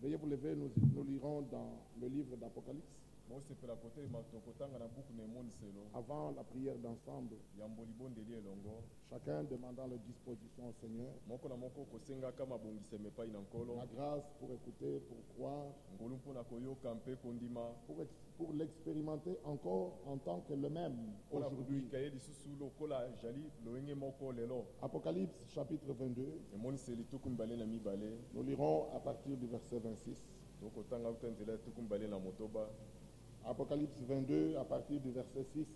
Veuillez vous lever, nous lirons dans le livre d'Apocalypse. Avant la prière d'ensemble, chacun demandant la disposition au Seigneur, la grâce pour écouter, pour croire, pour l'expérimenter encore en tant que le même aujourd'hui. Apocalypse chapitre 22, nous lirons à partir du verset 26. Apocalypse 22 à partir du verset 6.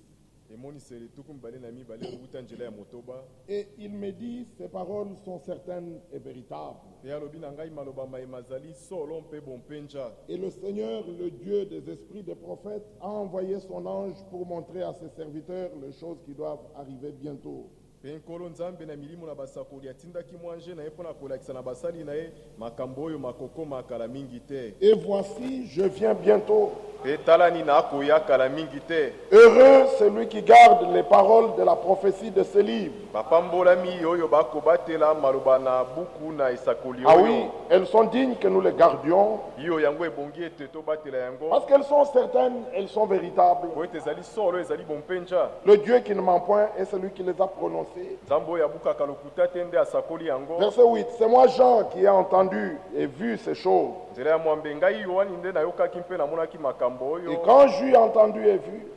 Et il me dit, ces paroles sont certaines et véritables. Et le Seigneur, le Dieu des esprits des prophètes, a envoyé son ange pour montrer à ses serviteurs les choses qui doivent arriver bientôt. Et voici, je viens bientôt. Heureux celui qui garde les paroles de la prophétie de ce livre. Ah oui, elles sont dignes que nous les gardions. Parce qu'elles sont certaines, elles sont véritables. Le Dieu qui ne ment point est celui qui les a prononcées. Verset 8, c'est moi Jean qui ai entendu et vu ces choses. Et quand j'eus entendu et vu,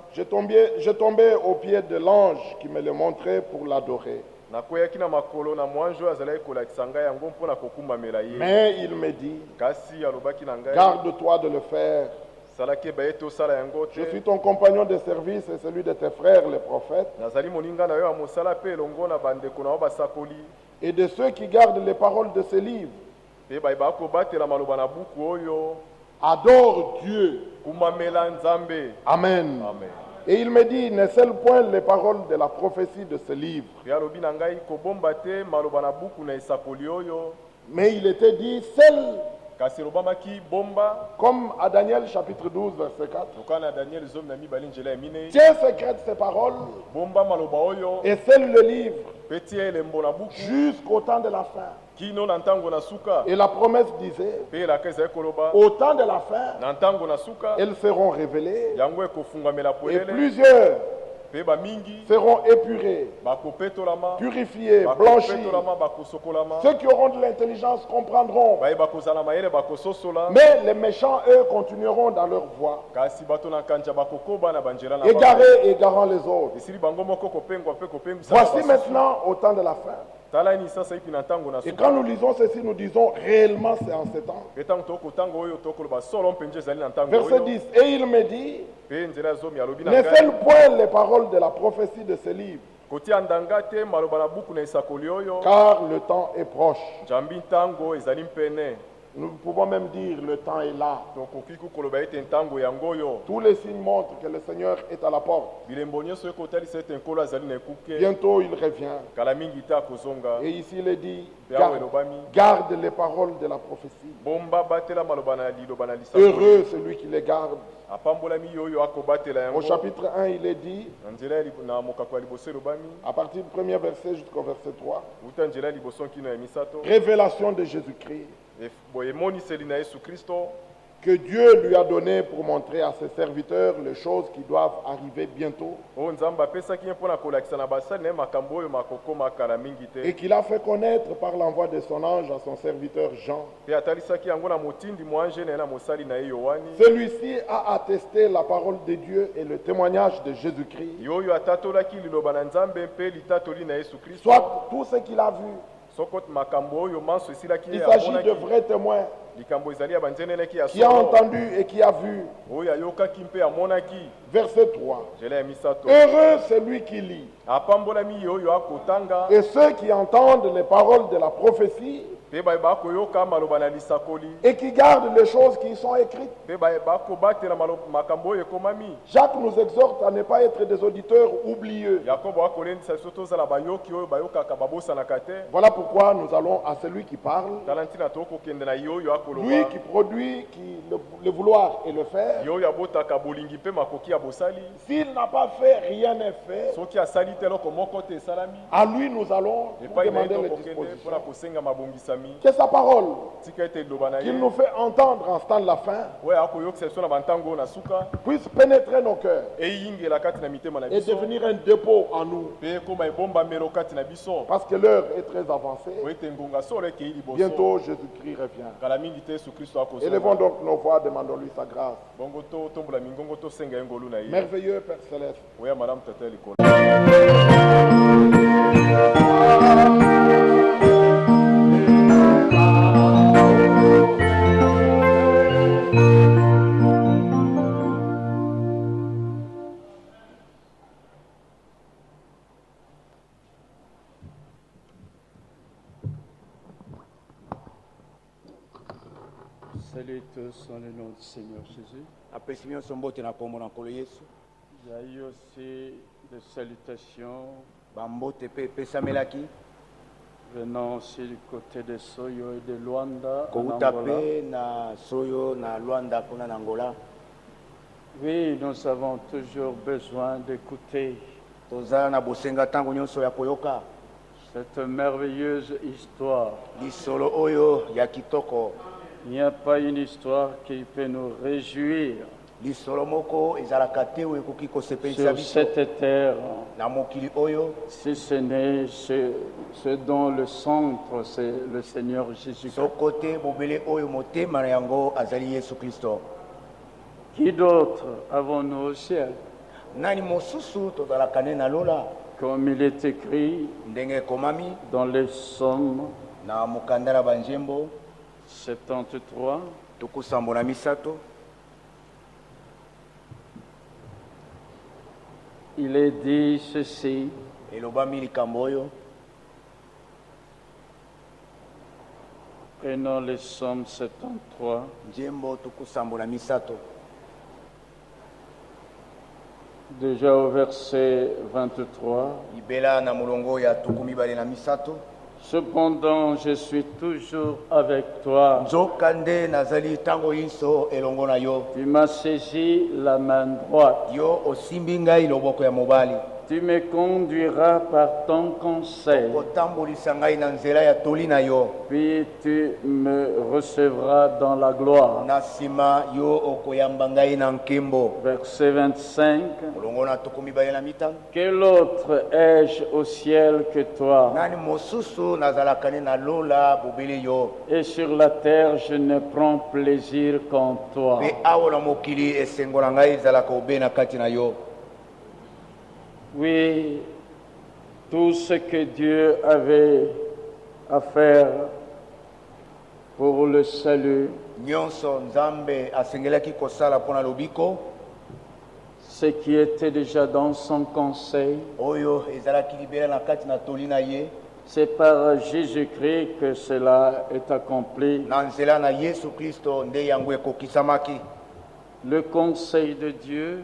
je tombais aux pieds de l'ange qui me le montrait pour l'adorer. Mais il me dit, garde-toi de le faire. Je suis ton compagnon de service et celui de tes frères les prophètes, et de ceux qui gardent les paroles de ce livre. Adore Dieu. Amen. Et il me dit, ne scelle point les paroles de la prophétie de ce livre. Mais il était dit, scelle. Comme à Daniel chapitre 12 verset 4. Tiens secrète ces paroles et scelle le livre jusqu'au temps de la fin. Et la promesse disait, au temps de la fin, elles seront révélées et plusieurs seront épurés, purifiés, blanchis. Ceux qui auront de l'intelligence comprendront. Mais les méchants, eux, continueront dans leur voie, égarés, égarant les autres. Voici maintenant au temps de la fin. Et quand nous lisons ceci, nous disons réellement c'est en ce temps. Verset 10. Et il me dit, ne scelle point les paroles de la prophétie de ce livre, car le temps est proche. Nous pouvons même dire le temps est là. Tous les signes montrent que le Seigneur est à la porte. Bientôt il revient. Et ici il est dit, garde les paroles de la prophétie. Heureux celui qui les garde. Au chapitre 1 il est dit, à partir du premier verset jusqu'au verset 3, révélation de Jésus-Christ que Dieu lui a donné pour montrer à ses serviteurs les choses qui doivent arriver bientôt, et qu'il a fait connaître par l'envoi de son ange à son serviteur Jean. Celui-ci a attesté la parole de Dieu et le témoignage de Jésus-Christ, soit tout ce qu'il a vu. Il s'agit de vrais témoins qui a entendu et qui a vu. Verset 3. Heureux celui qui lit et ceux qui entendent les paroles de la prophétie et qui gardent les choses qui y sont écrites. Jacques nous exhorte à ne pas être des auditeurs oublieux. Voilà pourquoi nous allons à celui qui parle Lui qui produit, le vouloir et le faire. S'il n'a pas fait, rien n'est fait. À lui nous allons demander les dispositions. C'est sa parole qu'il nous fait entendre en ce temps de la fin puisse pénétrer nos cœurs et devenir un dépôt en nous. Parce que l'heure est très avancée. Bientôt Jésus-Christ revient. Élevons donc nos voix, demandons-lui sa grâce. Merveilleux Père Céleste. Salut tous dans le nom du Seigneur Jésus. Il y a eu aussi des salutations venant aussi du côté de Soyo et de Luanda en Angola. Oui, nous avons toujours besoin d'écouter cette merveilleuse histoire. Il n'y a pas une histoire qui peut nous réjouir sur cette terre, si ce n'est ce dont le centre, c'est le Seigneur Jésus-Christ. Qui d'autre avons-nous au ciel? Comme il est écrit dans les Psaumes 73, il est dit ceci: prenons les Psaumes 73, déjà au verset 23. Cependant, je suis toujours avec toi. Tu m'as saisi la main droite. Tu me conduiras par ton conseil. Puis tu me recevras dans la gloire. Verset 25. Quel autre ai-je au ciel que toi? Et sur la terre, je ne prends plaisir qu'en toi. Oui, tout ce que Dieu avait à faire pour le salut, ce qui était déjà dans son conseil, c'est par Jésus-Christ que cela est accompli. Le conseil de Dieu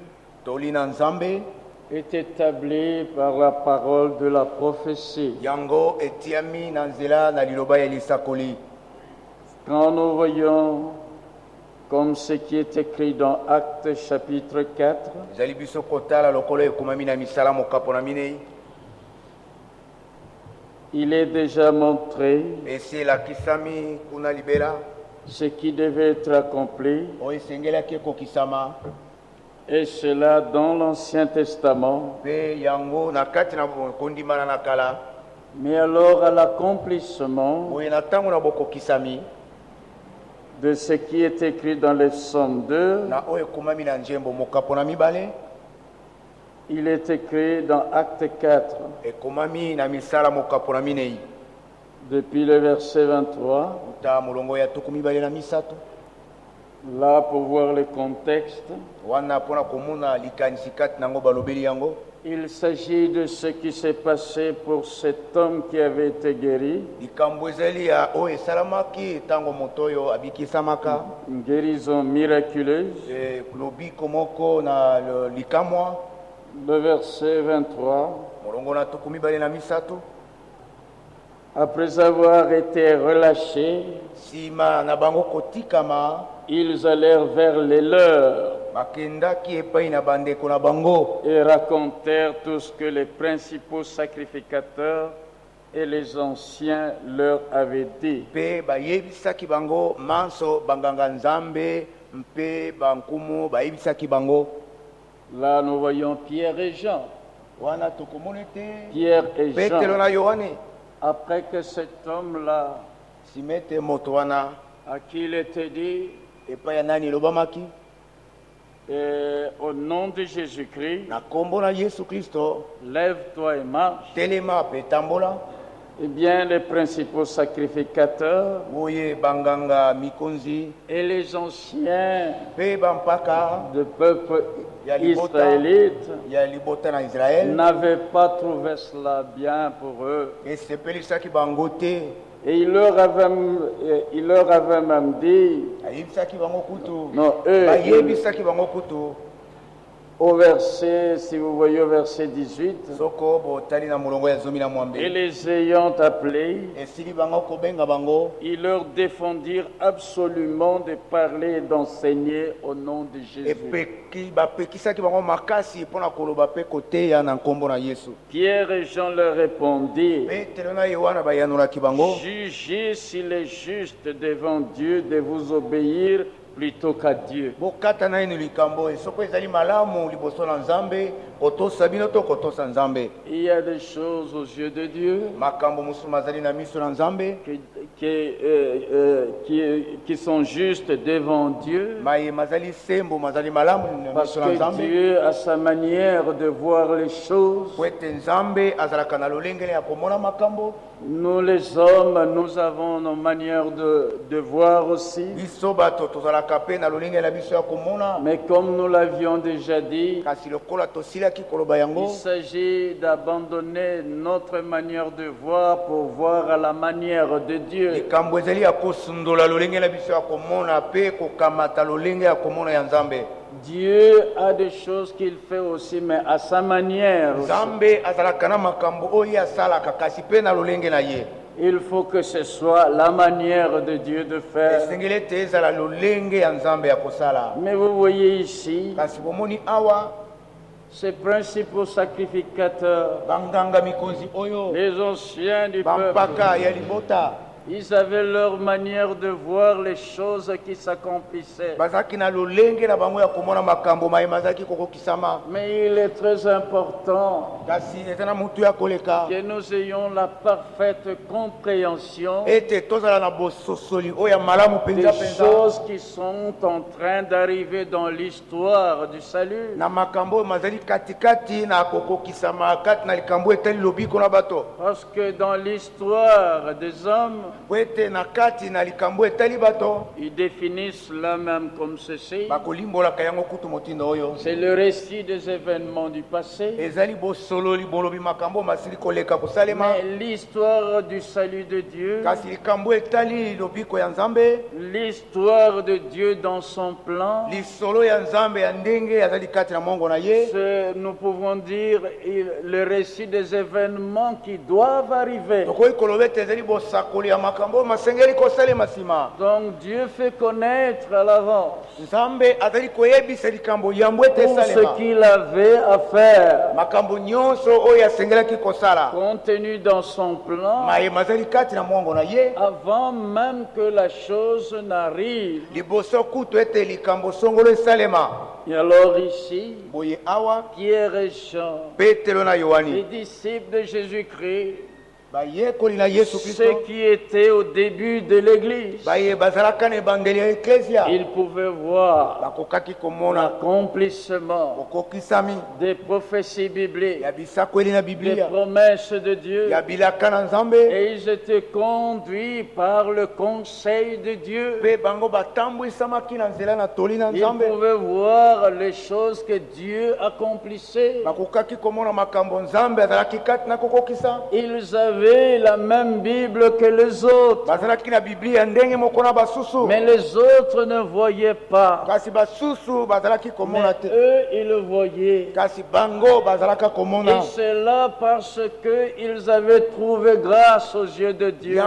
est établi par la parole de la prophétie. Quand nous voyons comme ce qui est écrit dans Actes chapitre 4, il est déjà montré ce qui devait être accompli, et cela dans l'Ancien Testament. Mais alors à l'accomplissement de ce qui est écrit dans les Psaumes 2, il est écrit dans Acte 4, depuis le verset 23. Là, pour voir le contexte, il s'agit de ce qui s'est passé pour cet homme qui avait été guéri. Une guérison miraculeuse. Le verset 23. Après avoir été relâchés, ils allèrent vers les leurs et racontèrent tout ce que les principaux sacrificateurs et les anciens leur avaient dit. Là, nous voyons Pierre et Jean. Pierre et Jean. Après que cet homme-là, à qui il était dit, au nom de Jésus-Christ, lève-toi et marche. Eh bien, les principaux sacrificateurs et les anciens du peuple israélite n'avaient pas trouvé cela bien pour eux. Et il leur avait même dit, non, eux, au verset, si vous voyez au verset 18, et les ayant appelés, ils leur défendirent absolument de parler et d'enseigner au nom de Jésus. Pierre et Jean leur répondirent, jugez s'il est juste devant Dieu de vous obéir plutôt qu'à Dieu. Il y a des choses aux yeux de Dieu qui sont justes devant Dieu, parce que Dieu a sa manière de voir les choses. Nous les hommes, nous avons nos manières de voir aussi. Mais comme nous l'avions déjà dit, il s'agit d'abandonner notre manière de voir pour voir à la manière de Dieu. Dieu a des choses qu'il fait aussi, mais à sa manière aussi. Il faut que ce soit la manière de Dieu de faire. Mais vous voyez ici, ces principaux sacrificateurs, les anciens du peuple, ils avaient leur manière de voir les choses qui s'accomplissaient. Mais il est très important que nous ayons la parfaite compréhension des choses qui sont en train d'arriver dans l'histoire du salut. Parce que dans l'histoire des hommes, ils définissent cela même comme ceci. C'est le récit des événements du passé. Mais l'histoire du salut de Dieu, l'histoire de Dieu dans son plan, nous pouvons dire le récit des événements qui doivent arriver. Donc Dieu fait connaître à l'avance tout ce qu'il avait à faire, contenu dans son plan, avant même que la chose n'arrive. Et alors ici, Pierre et Jean, les disciples de Jésus-Christ, ceux qui étaient au début de l'église, ils pouvaient voir l'accomplissement des prophéties bibliques, des promesses de Dieu, et ils étaient conduits par le conseil de Dieu. Ils pouvaient voir les choses que Dieu accomplissait. Ils avaient avaient la même Bible que les autres. Mais les autres ne voyaient pas. Mais eux, ils le voyaient. Et c'est là parce qu'ils avaient trouvé grâce aux yeux de Dieu.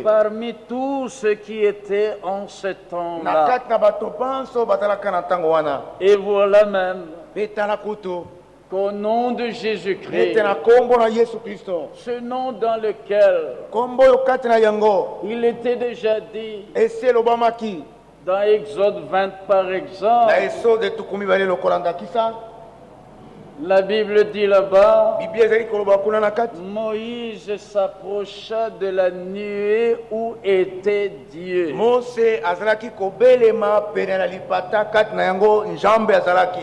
Parmi tous ceux qui étaient en ce temps-là. Et voilà même qu'au nom de Jésus-Christ, ce nom dans lequel il était déjà dit dans Exode 20 par exemple, la Bible dit là-bas, Moïse s'approcha de la nuée où était Dieu.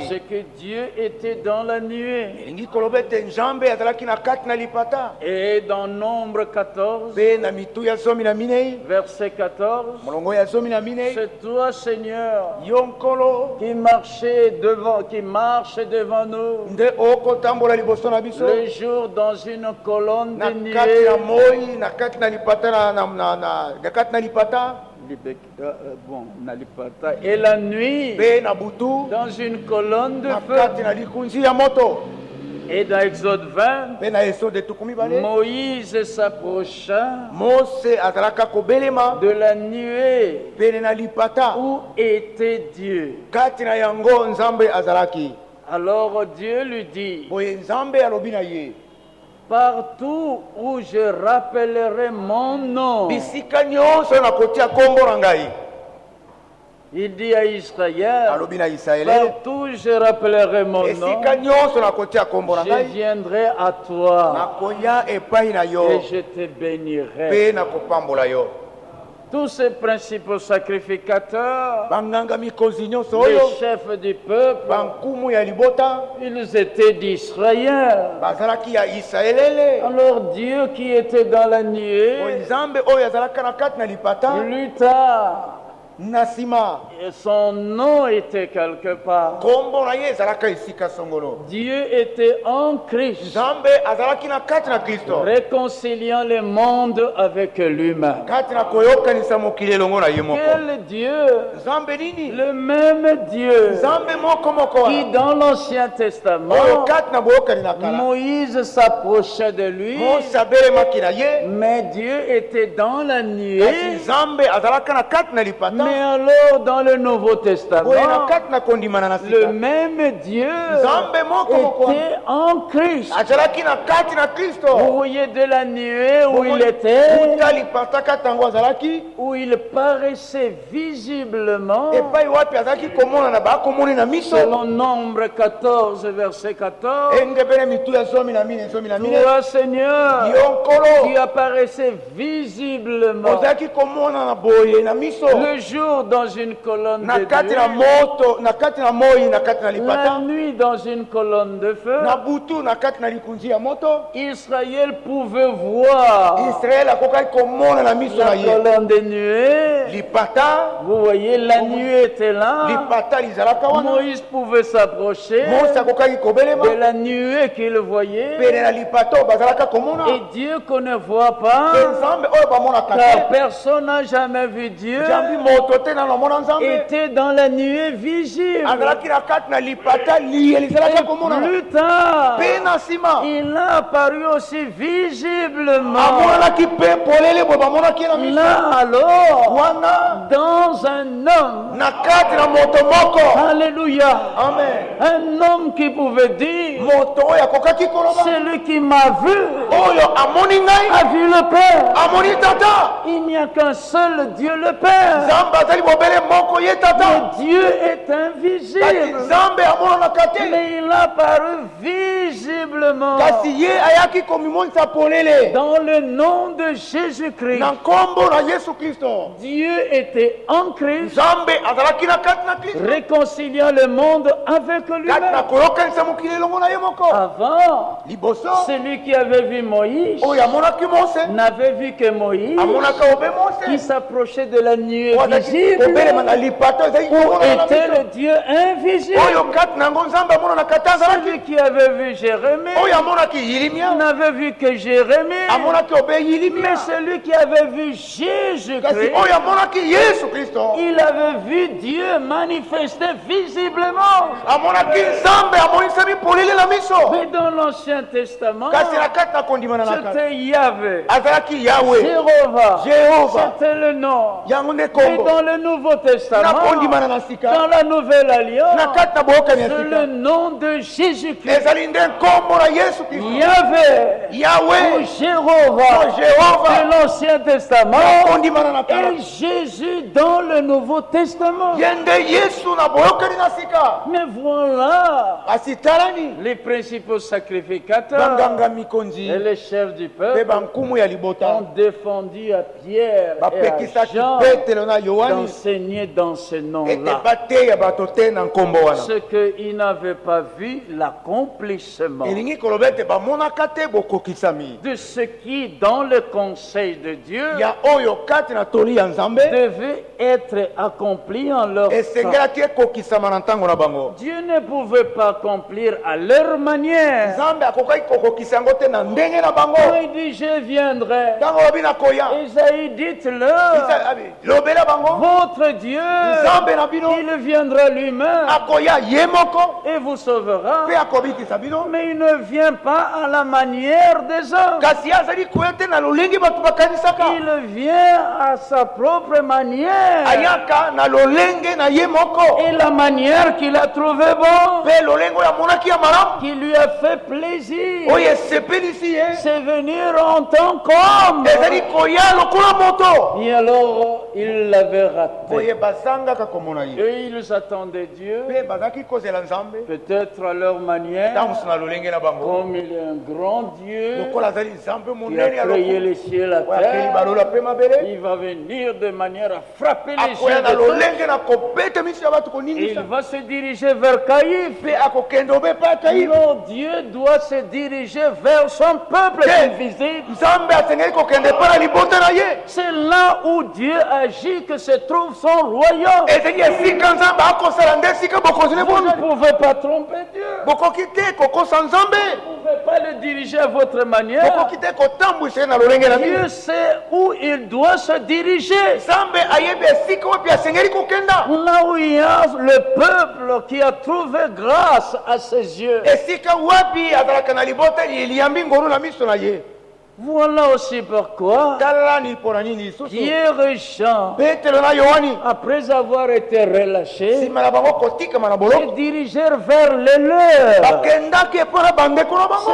C'est que Dieu était dans la nuée. Et dans Nombre 14, verset 14, c'est toi, Seigneur, qui marche devant nous. Le jour dans une colonne de nuée, et la nuit dans une colonne de feu. Et dans Exode 20, Moïse s'approcha de la nuée où était Dieu. Alors Dieu lui dit, partout où je rappellerai mon nom. Il dit à Israël, partout où je rappellerai mon nom, je viendrai à toi et je te bénirai. Tous ces principaux sacrificateurs, les chefs du peuple, ils étaient d'Israël. Alors Dieu qui était dans la nuée, plus tard, son nom était quelque part. Dieu était en Christ, réconciliant le monde avec lui-même. Quel Dieu? Le même Dieu qui dans l'Ancien Testament, Moïse s'approchait de lui, mais Dieu était dans la nuée. Mais alors dans le Nouveau Testament, le même Dieu était en Christ. Vous voyez de la nuée où il était, où il paraissait visiblement, selon Nombre 14, verset 14, toi Seigneur, qui apparaissait visiblement le jour dans une colonne de Dieu, la nuit dans une colonne de feu, Israël pouvait voir la colonne de nuée. Vous voyez, la nuée était là. Moïse pouvait s'approcher de la nuée qu'il voyait. Et Dieu qu'on ne voit pas, car personne n'a jamais vu Dieu, était dans la nuée visible. Et plus tard, il a apparu aussi visiblement. Là alors, dans un homme. Alléluia. Amen. Un homme qui pouvait dire, celui qui m'a vu a vu le Père. Il n'y a qu'un seul Dieu, le Père. Mais Dieu est invisible. Mais il a apparu visiblement dans le nom de Jésus-Christ. Dieu était en Christ, réconciliant le monde avec lui-même. Avant, celui qui avait vu Moïse n'avait vu que Moïse qui s'approchait de la nuée intangible, où était le Dieu invisible. Celui qui avait vu Jérémie n'avait vu que Jérémie, mais celui qui avait vu Jésus-Christ, il avait vu Dieu manifesté visiblement. Mais dans l'Ancien Testament, c'était Yahvé, Jéhovah, c'était le nom. Et dans le Nouveau Testament, dans la Nouvelle Alliance, c'est le nom de Jésus-Christ. Yahvé, ou Jéhovah, de l'Ancien Testament, et Jésus dans le Nouveau Testament. Mais voilà, les principaux sacrificateurs et les chefs du peuple ont défendu à Pierre et à Jean d'enseigner dans ce nom-là, ce qu'ils n'avaient pas vu l'accomplissement de ce qui dans le conseil de Dieu devait être accompli en leur temps. Dieu ne pouvait pas accomplir à leur manière. Quand il dit je viendrai, Isaïe, dites-le, votre Dieu, il viendra lui-même et vous sauvera. Mais il ne vient pas à la manière des hommes. Il vient à sa propre manière et la manière qu'il a trouvé bon, qui lui a fait plaisir, c'est venir en tant qu'homme. Et alors il l'avait raté. Et ils attendaient Dieu peut-être à leur manière, comme il est un grand Dieu qui a créé les cieux et la terre. Il va venir de manière à frapper les yeux de tous. Il va se diriger vers Caïphe. Non, Dieu doit se diriger vers son peuple invisible. C'est là où Dieu agit que se trouve son royaume. Vous ne pouvez pas tromper Dieu. Vous ne pouvez pas le diriger à votre manière. Dieu sait où il doit se diriger. Là où il y a le peuple qui a trouvé grâce à ses yeux. Voilà aussi pourquoi Pierre et Jean, après avoir été relâchés, se dirigèrent vers les leurs.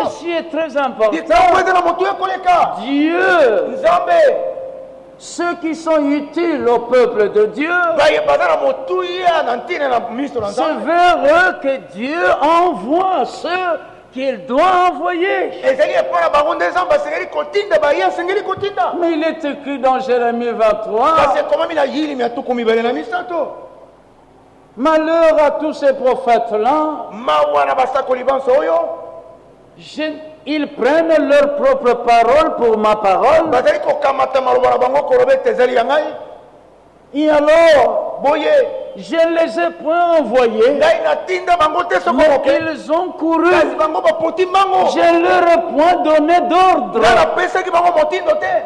Ceci est très important. Dieu, ceux qui sont utiles au peuple de Dieu, c'est vers eux que Dieu envoie ceux qu'il doit envoyer. Mais il est écrit dans Jérémie 23, malheur à tous ces prophètes-là, ils prennent leur propre parole pour ma parole. Et alors, je ne les ai point envoyés, mais ils ont couru. Je ne leur ai point donné d'ordre.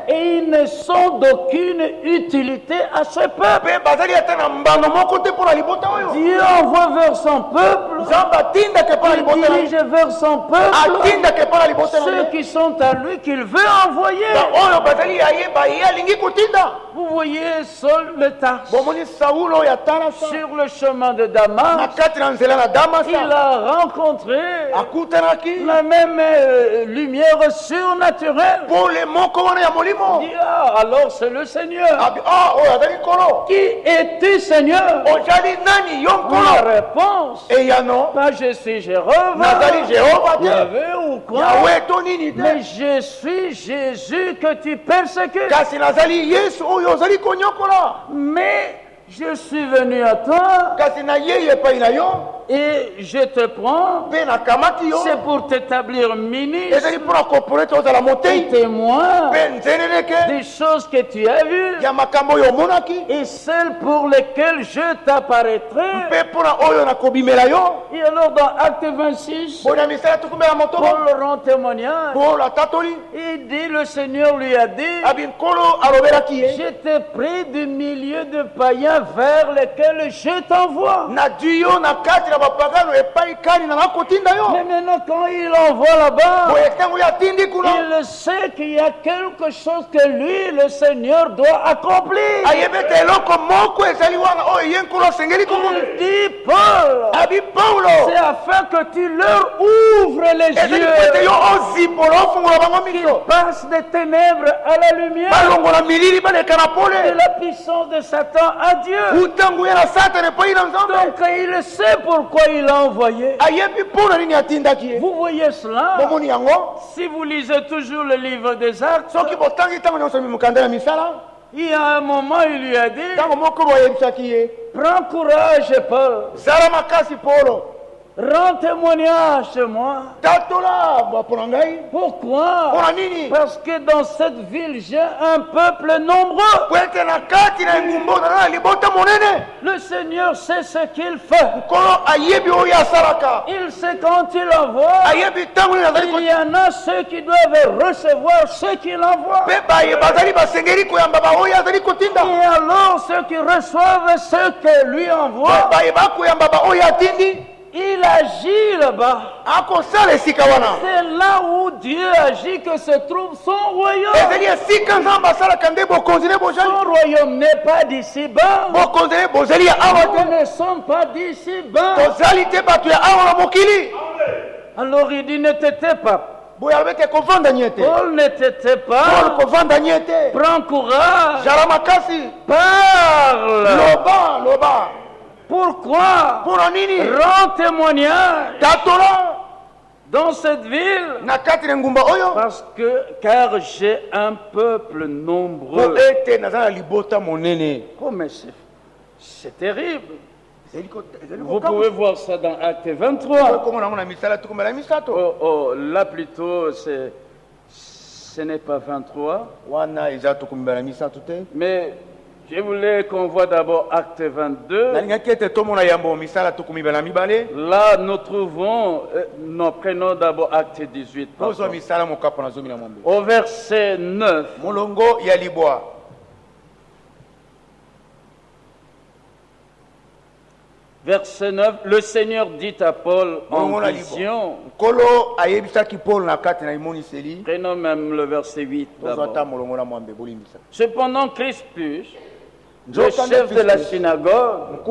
Et ils ne sont d'aucune utilité à ce peuple. Dieu envoie vers son peuple, il dirige vers son peuple ceux qui sont à lui qu'il veut envoyer. Vous voyez Saul le Tarse, sur le chemin de Damas, il a rencontré la même lumière surnaturelle. Il dit, alors c'est le Seigneur. Qui est-tu, Seigneur? La réponse, pas je suis Jéhovah, Yahvé ou quoi, mais je suis Jésus que tu persécutes. Mais je suis venu à toi Et je te prends, c'est pour t'établir ministre et témoin des choses que tu as vues et celles pour lesquelles je t'apparaîtrai. Et alors dans Acte 26, Paul rend témoignage. Et dit, le Seigneur lui a dit, j'étais près du milieu de païens vers lesquels je t'envoie. Mais maintenant quand il envoie là-bas, il sait qu'il y a quelque chose que lui, le Seigneur, doit accomplir. Il dit, Paul, c'est afin que tu leur ouvres les yeux, qu'ils passent des ténèbres à la lumière, de la puissance de Satan à Dieu. Donc il sait pourquoi il a envoyé. Vous voyez cela? Si vous lisez toujours le livre des Actes, il y a un moment, il lui a dit, prends courage, Paul. Rends témoignage chez moi. Pourquoi? Parce que dans cette ville, j'ai un peuple nombreux. Le Seigneur sait ce qu'il fait. Il sait quand il envoie. Il y en a ceux qui doivent recevoir ce qu'il envoie. Et alors ceux qui reçoivent ce que lui envoie, il agit là-bas. C'est là où Dieu agit que se trouve son royaume. Son royaume n'est pas d'ici-bas. Nous ne sommes pas d'ici-bas. Alors il dit, ne t'étais pas. Paul ne t'était pas. Prends courage. Parle. Pourquoi? Rends témoignage dans cette ville. Car j'ai un peuple nombreux. Oh, mais c'est terrible. Vous pouvez voir ça dans Acte 23. Là plutôt, ce n'est pas 23. Mais je voulais qu'on voit d'abord Acte 22. Là, nous trouvons, nous prenons d'abord Acte 18. Au verset 9. Verset 9, le Seigneur dit à Paul en vision. Prenons même le verset 8 d'abord. Cependant, Crispus, le chef de la synagogue,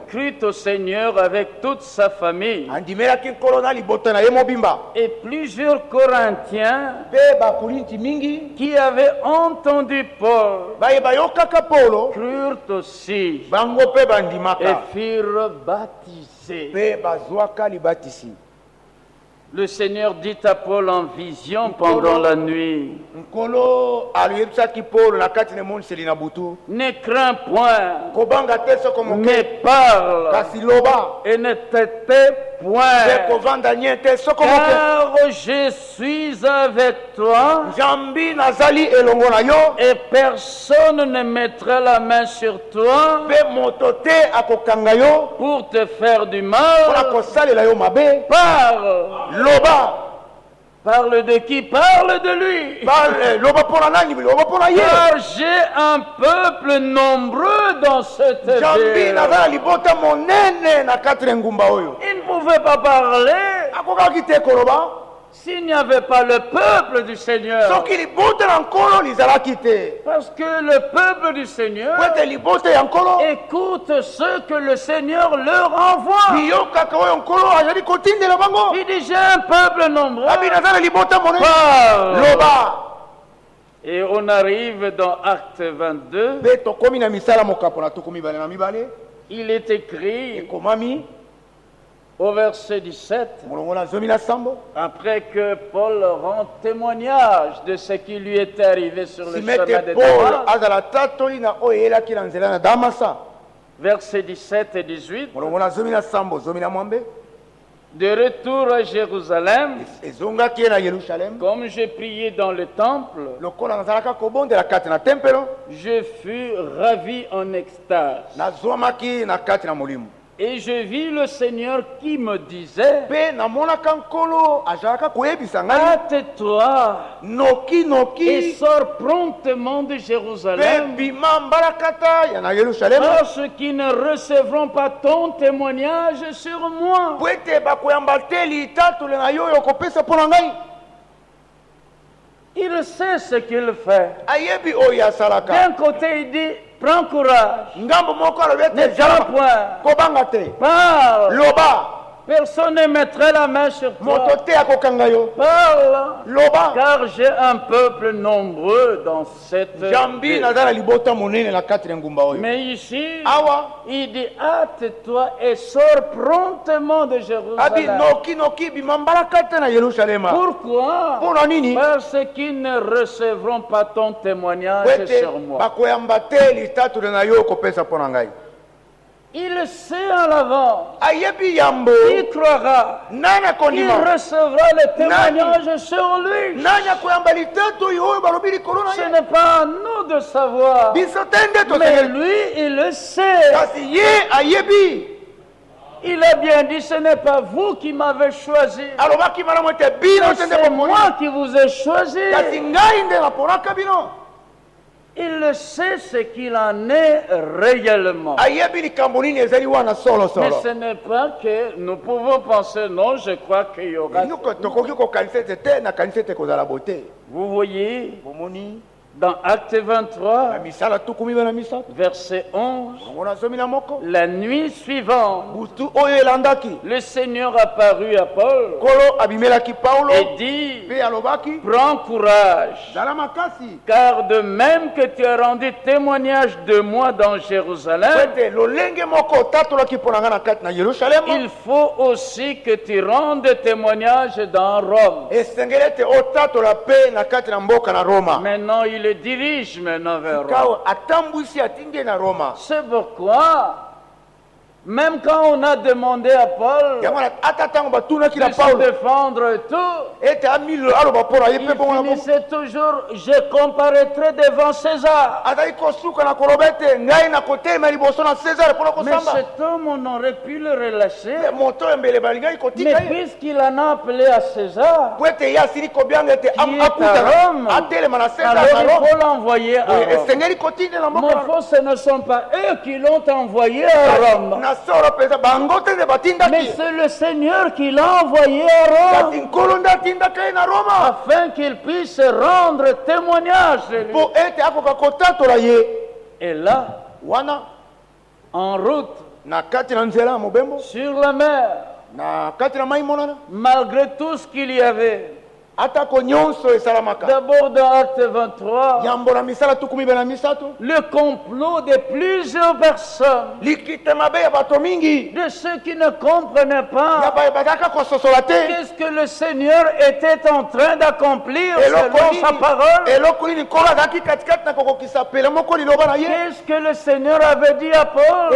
crut au Seigneur avec toute sa famille. Et plusieurs Corinthiens qui avaient entendu Paul crurent aussi et furent baptisés. Le Seigneur dit à Paul en vision pendant la nuit, ne crains point, mais parle et ne t'étais point, car je suis avec toi et personne ne mettra la main sur toi pour te faire du mal. Parle. Parle de qui? Parle de lui. Car j'ai un peuple nombreux dans cette ville. Il ne pouvait pas parler s'il n'y avait pas le peuple du Seigneur. Parce que le peuple du Seigneur écoute ce que le Seigneur leur envoie. Il dit, j'ai un peuple nombreux. Et on arrive dans Acte 22. Il est écrit au verset 17, après que Paul rend témoignage de ce qui lui était arrivé sur le chemin de Damas, Versets 17 et 18. De retour à Jérusalem, comme j'ai prié dans le temple, je fus ravi en extase. Et je vis le Seigneur qui me disait, hâte-toi et sors promptement de Jérusalem, parce qu'ils ne recevront pas ton témoignage sur moi. Il sait ce qu'il fait. D'un côté, il dit, prends courage. Ne prends point. Parle. Personne ne mettrait la main sur toi. Parle. Car j'ai un peuple nombreux dans cette ville. Mais ici, il dit, hâte-toi et sors promptement de Jérusalem. Pourquoi? Parce qu'ils ne recevront pas ton témoignage sur moi. Il sait en l'avant. Il croira. Il recevra le témoignage sur lui. Ce n'est pas à nous de savoir. Mais lui, il le sait. Il a bien dit, ce n'est pas vous qui m'avez choisi. C'est moi qui vous ai choisi. Il sait ce qu'il en est réellement. Mais ce n'est pas que nous pouvons penser, non, je crois qu'il y aura. Vous voyez, dans Acte 23, verset 11, la nuit suivante, le Seigneur apparut à Paul et dit, prends courage, car de même que tu as rendu témoignage de moi dans Jérusalem, il faut aussi que tu rendes témoignage dans Rome. Maintenant, il le dirige maintenant vers Rome. C'est pourquoi, même quand on a demandé à Paul de se défendre et tout, il finissait toujours, je comparaîtrai devant César. Mais cet homme, on aurait pu le relâcher. Mais puisqu'il en a appelé à César, qui est à Rome, alors il faut l'envoyer à Rome. Mais ce ne sont pas eux qui l'ont envoyé à Rome. Mais c'est le Seigneur qui l'a envoyé à Rome, afin qu'il puisse rendre témoignage de lui. Et là, en route, sur la mer, malgré tout ce qu'il y avait, d'abord dans Acte 23, le complot de plusieurs personnes, de ceux qui ne comprenaient pas qu'est-ce que le Seigneur était en train d'accomplir selon sa parole, qu'est-ce que le Seigneur avait dit à Paul.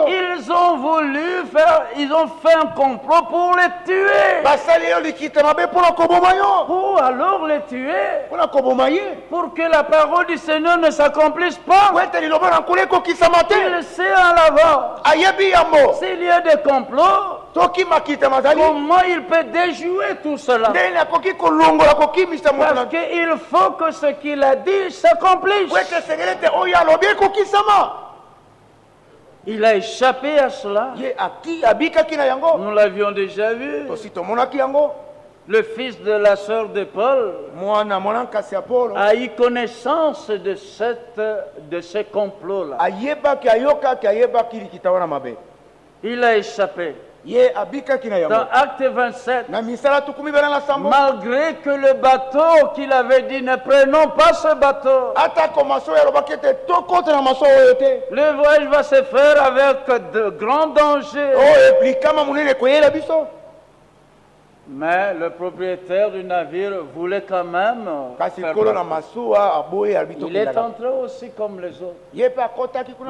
Ils ont voulu faire, ils ont fait un complot pour les tuer. Pour alors les tuer, pour que la parole du Seigneur ne s'accomplisse pas. Il sait en l'avant. S'il y a des complots, comment il peut déjouer tout cela? Parce qu'il faut que ce qu'il a dit s'accomplisse. Il a échappé à cela. Nous l'avions déjà vu. Le fils de la sœur de Paul a eu connaissance de ce complot-là. Il a échappé. Dans Acte 27, malgré que le bateau qu'il avait dit, ne prenons pas ce bateau, le voyage va se faire avec de grands dangers. Mais le propriétaire du navire voulait quand même faire il est entré aussi comme les autres.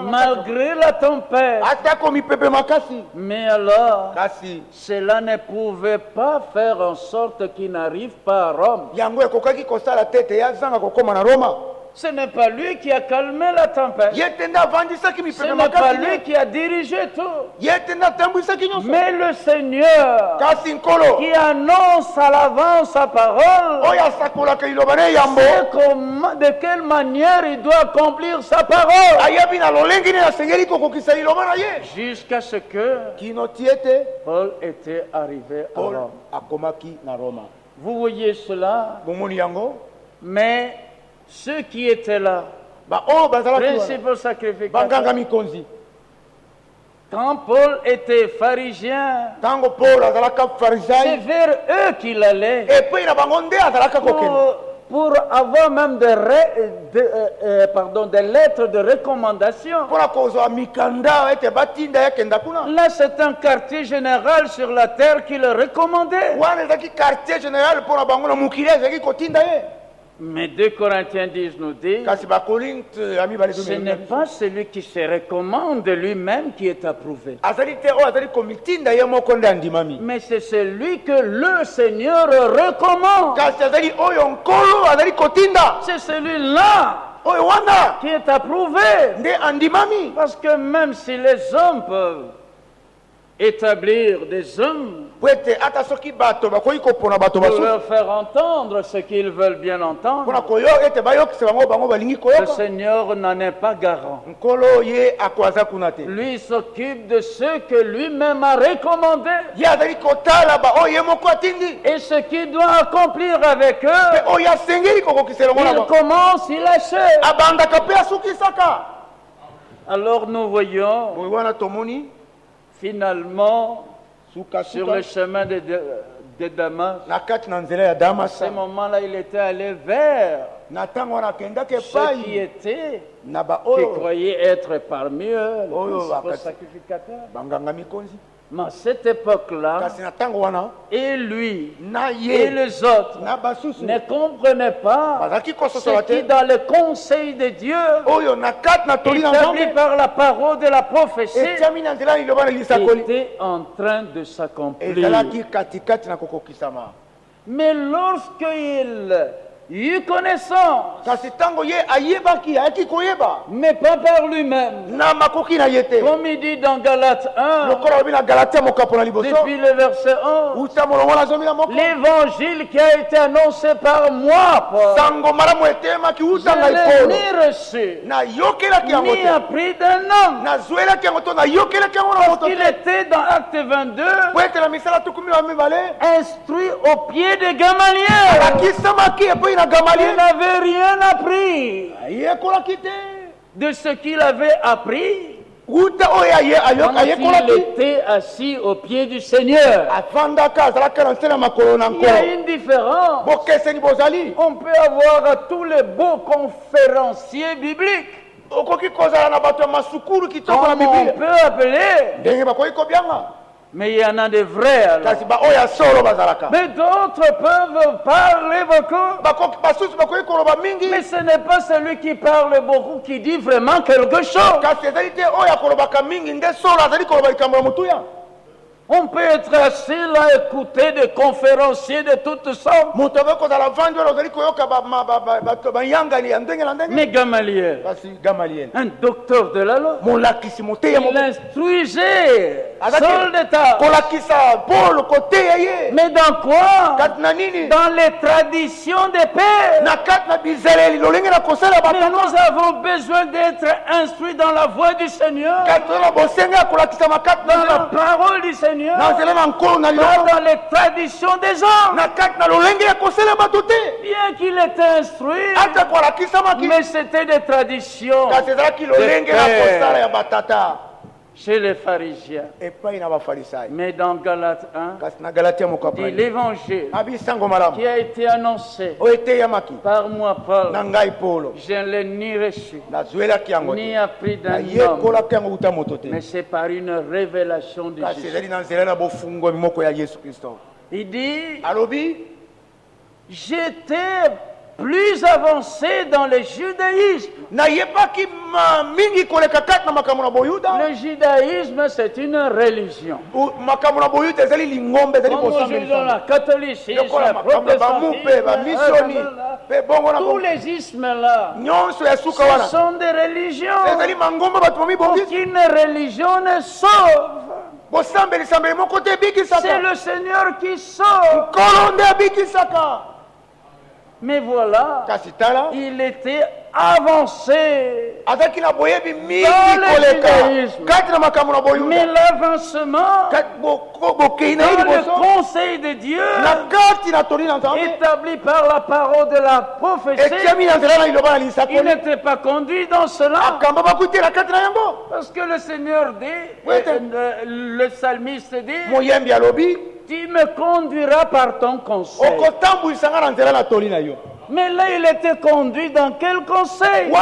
Malgré la tempête. Mais alors, cela ne pouvait pas faire en sorte qu'il n'arrive pas à Rome. Ce n'est pas lui qui a calmé la tempête. Ce n'est pas lui qui a dirigé tout. Mais le Seigneur qui annonce à l'avance sa parole, de quelle manière il doit accomplir sa parole. Jusqu'à ce que Paul était arrivé à Rome. Vous voyez cela? Mais ceux qui étaient là, principaux sacrificateurs, quand Paul était pharisien, c'est vers eux qu'il allait pour avoir même des lettres de recommandation. Là, c'est un quartier général sur la terre qui le recommandait. Mais 2 Corinthiens 10 nous dit, ce n'est pas celui qui se recommande lui-même qui est approuvé. Mais c'est celui que le Seigneur recommande. C'est celui-là qui est approuvé. Parce que même si les hommes peuvent établir des hommes pour leur faire entendre ce qu'ils veulent bien entendre, le Seigneur n'en est pas garant. Lui s'occupe de ceux que lui-même a recommandés et ce qu'il doit accomplir avec eux. Il commence, il achève. Alors nous voyons finalement, sur le chemin de Damas, à ce moment-là, il était allé vers ceux qui croyaient être parmi eux, les sacrificateurs. Mais à cette époque-là, et lui et les autres ne comprenaient pas ce qui, dans le conseil de Dieu, établi par la parole de la prophétie, était en train de s'accomplir. Mais lorsqu'il eut connaissance, mais pas par lui-même, comme il dit dans Galates 1, depuis le verset 11, l'évangile qui a été annoncé par moi, je l'ai ni reçu, ni appris d'un homme, parce qu'il était dans Acte 22, instruit au pied de Gamaliel. Il n'avait rien appris de ce qu'il avait appris quand il était assis au pied du Seigneur. Il y a une différence. On peut avoir tous les beaux conférenciers bibliques, comme on peut appeler. Mais il y en a des vrais alors. Mais d'autres peuvent parler beaucoup. Mais ce n'est pas celui qui parle beaucoup qui dit vraiment quelque chose. On peut être assis là, écouter des conférenciers de toutes sortes. Mais Gamaliel, un docteur de la loi, il instruisait Saul de Tarse. Mais dans quoi? Dans les traditions des pères. Mais nous avons besoin d'être instruits dans la voie du Seigneur, dans la parole du Seigneur, pas dans les traditions des hommes. Bien qu'il était instruit, mais c'était des traditions chez les pharisiens. Mais dans Galates 1, dit l'évangile qui a été annoncé par moi, Paul, je ne l'ai ni reçu, ni appris d'un homme, mais c'est par une révélation de Jésus. Il dit, j'étais plus avancé dans le judaïsme. Le judaïsme, c'est une religion. Comme aujourd'hui dans la catholicisme, tous les ismes-là, ce sont des religions. Aucune religion ne sauve. C'est le Seigneur qui sauve. Mais voilà, il était avancé dans le judaïsme. Mais l'avancement dans le conseil de Dieu, établi par la parole de la prophétie, il n'était pas conduit dans cela. Parce que le Seigneur dit, le psalmiste dit, tu me conduiras par ton conseil. Mais là, il était conduit dans quel conseil? Le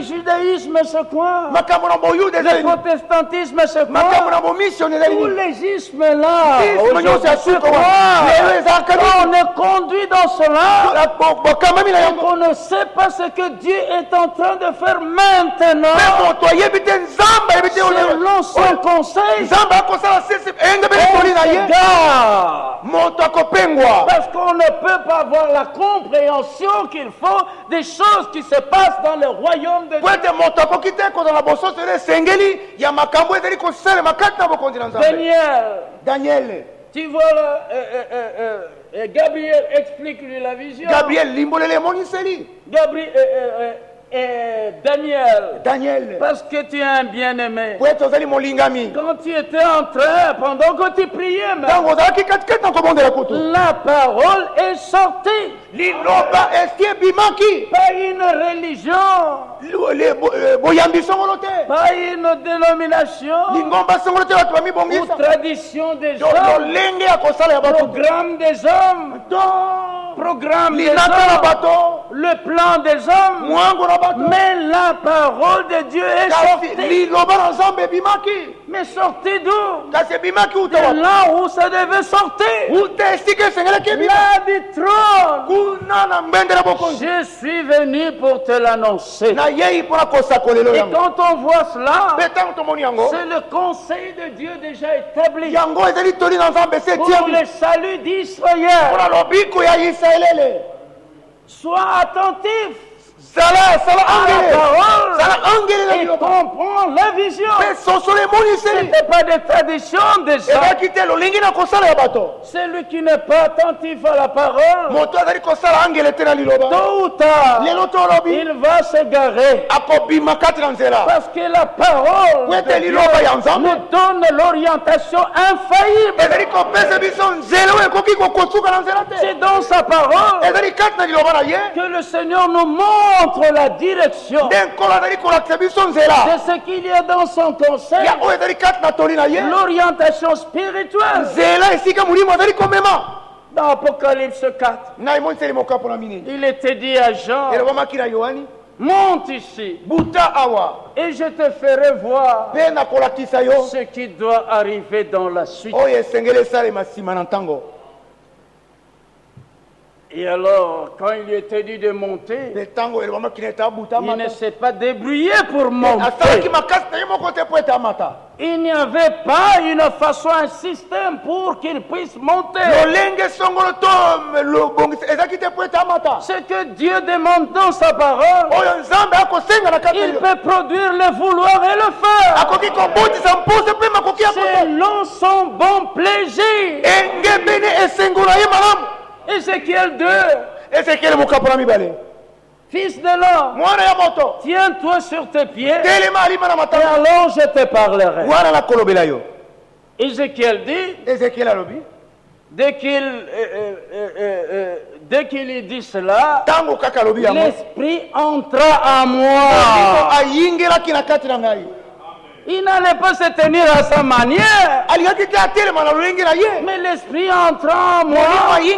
judaïsme, c'est quoi? Le protestantisme, c'est quoi? Tous les ismes là, on est conduit dans cela. Donc on ne sait pas ce que Dieu est en train de faire maintenant. Selon son conseil, parce qu'on ne peut pas avoir la compréhension qu'il faut des choses qui se passent dans le royaume de Dieu. Daniel, tu vois là, Gabriel explique-lui la vision. Daniel, parce que tu es un bien-aimé. Quand tu étais en train, pendant que tu priais, la parole est sortie. Pas une religion, pas une dénomination ou tradition des hommes, programme des hommes, le plan des hommes, mais la parole de Dieu est sortie. Mais sortie d'où? De là où ça devait sortir. Là du trône. Je suis venu pour te l'annoncer. Et quand on voit cela, c'est le conseil de Dieu déjà établi pour le salut d'Israël. Sois attentif à la parole et comprends la vision. Ce n'était pas des traditions des hommes. Celui qui n'est pas attentif à la parole, tôt ou tard, il va s'égarer. Parce que la parole de Dieu nous donne l'orientation infaillible. C'est dans sa parole que le Seigneur nous montre la direction de ce qu'il y a dans son conseil, l'orientation spirituelle. Dans Apocalypse 4, il était dit à Jean, monte ici et je te ferai voir ce qui doit arriver dans la suite. Et alors, quand il lui était dit de monter, il ne s'est pas débrouillé pour monter. Il n'y avait pas une façon, un système pour qu'il puisse monter. Ce que Dieu demande dans sa parole, il peut produire le vouloir et le faire. Selon son bon plaisir. Ézéchiel 2. Fils de l'homme, tiens-toi sur tes pieds et alors je te parlerai. Ézéchiel dit, dès qu'il dit cela, l'Esprit entra en moi. Il n'allait pas se tenir à sa manière. Mais l'Esprit entra en moi et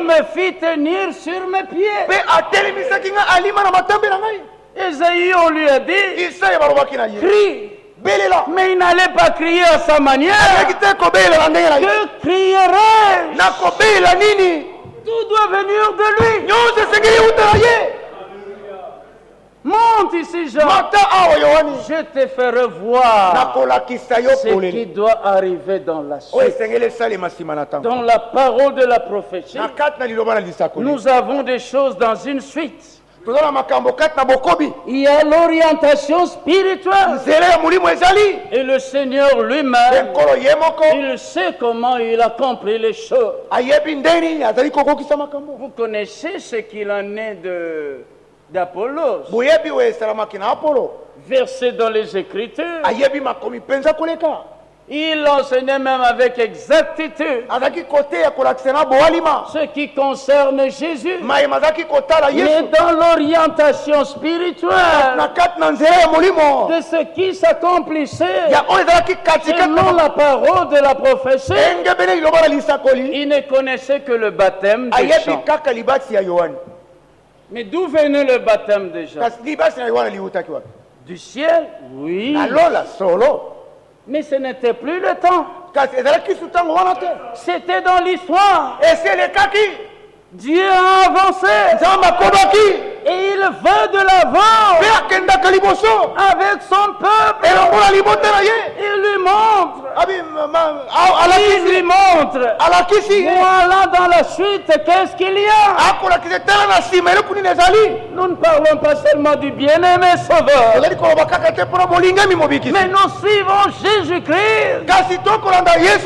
me fit tenir sur mes pieds. Ésaïe, on lui a dit, crie. Mais il n'allait pas crier à sa manière. Que crierais-je? Tout doit venir de lui. Monte ici, Jean. Je te ferai voir ce qui doit arriver dans la suite. Dans la parole de la prophétie, nous avons des choses dans une suite. Il y a l'orientation spirituelle. Et le Seigneur lui-même, il sait comment il a compris les choses. Vous connaissez ce qu'il en est d'Apollos. Versé dans les Écritures. Il enseignait même avec exactitude ce qui concerne Jésus. Mais dans l'orientation spirituelle de ce qui s'accomplissait selon la parole de la prophétie, il ne connaissait que le baptême de Jean. Mais d'où venait le baptême de Jean? Du ciel? Oui. Mais ce n'était plus le temps. C'était dans l'histoire. Dieu a avancé. Et il va de l'avant avec son peuple. Il lui montre. Il lui montre. Voilà dans la suite qu'est-ce qu'il y a. Nous ne parlons pas seulement du bien-aimé sauveur, mais nous suivons Jésus-Christ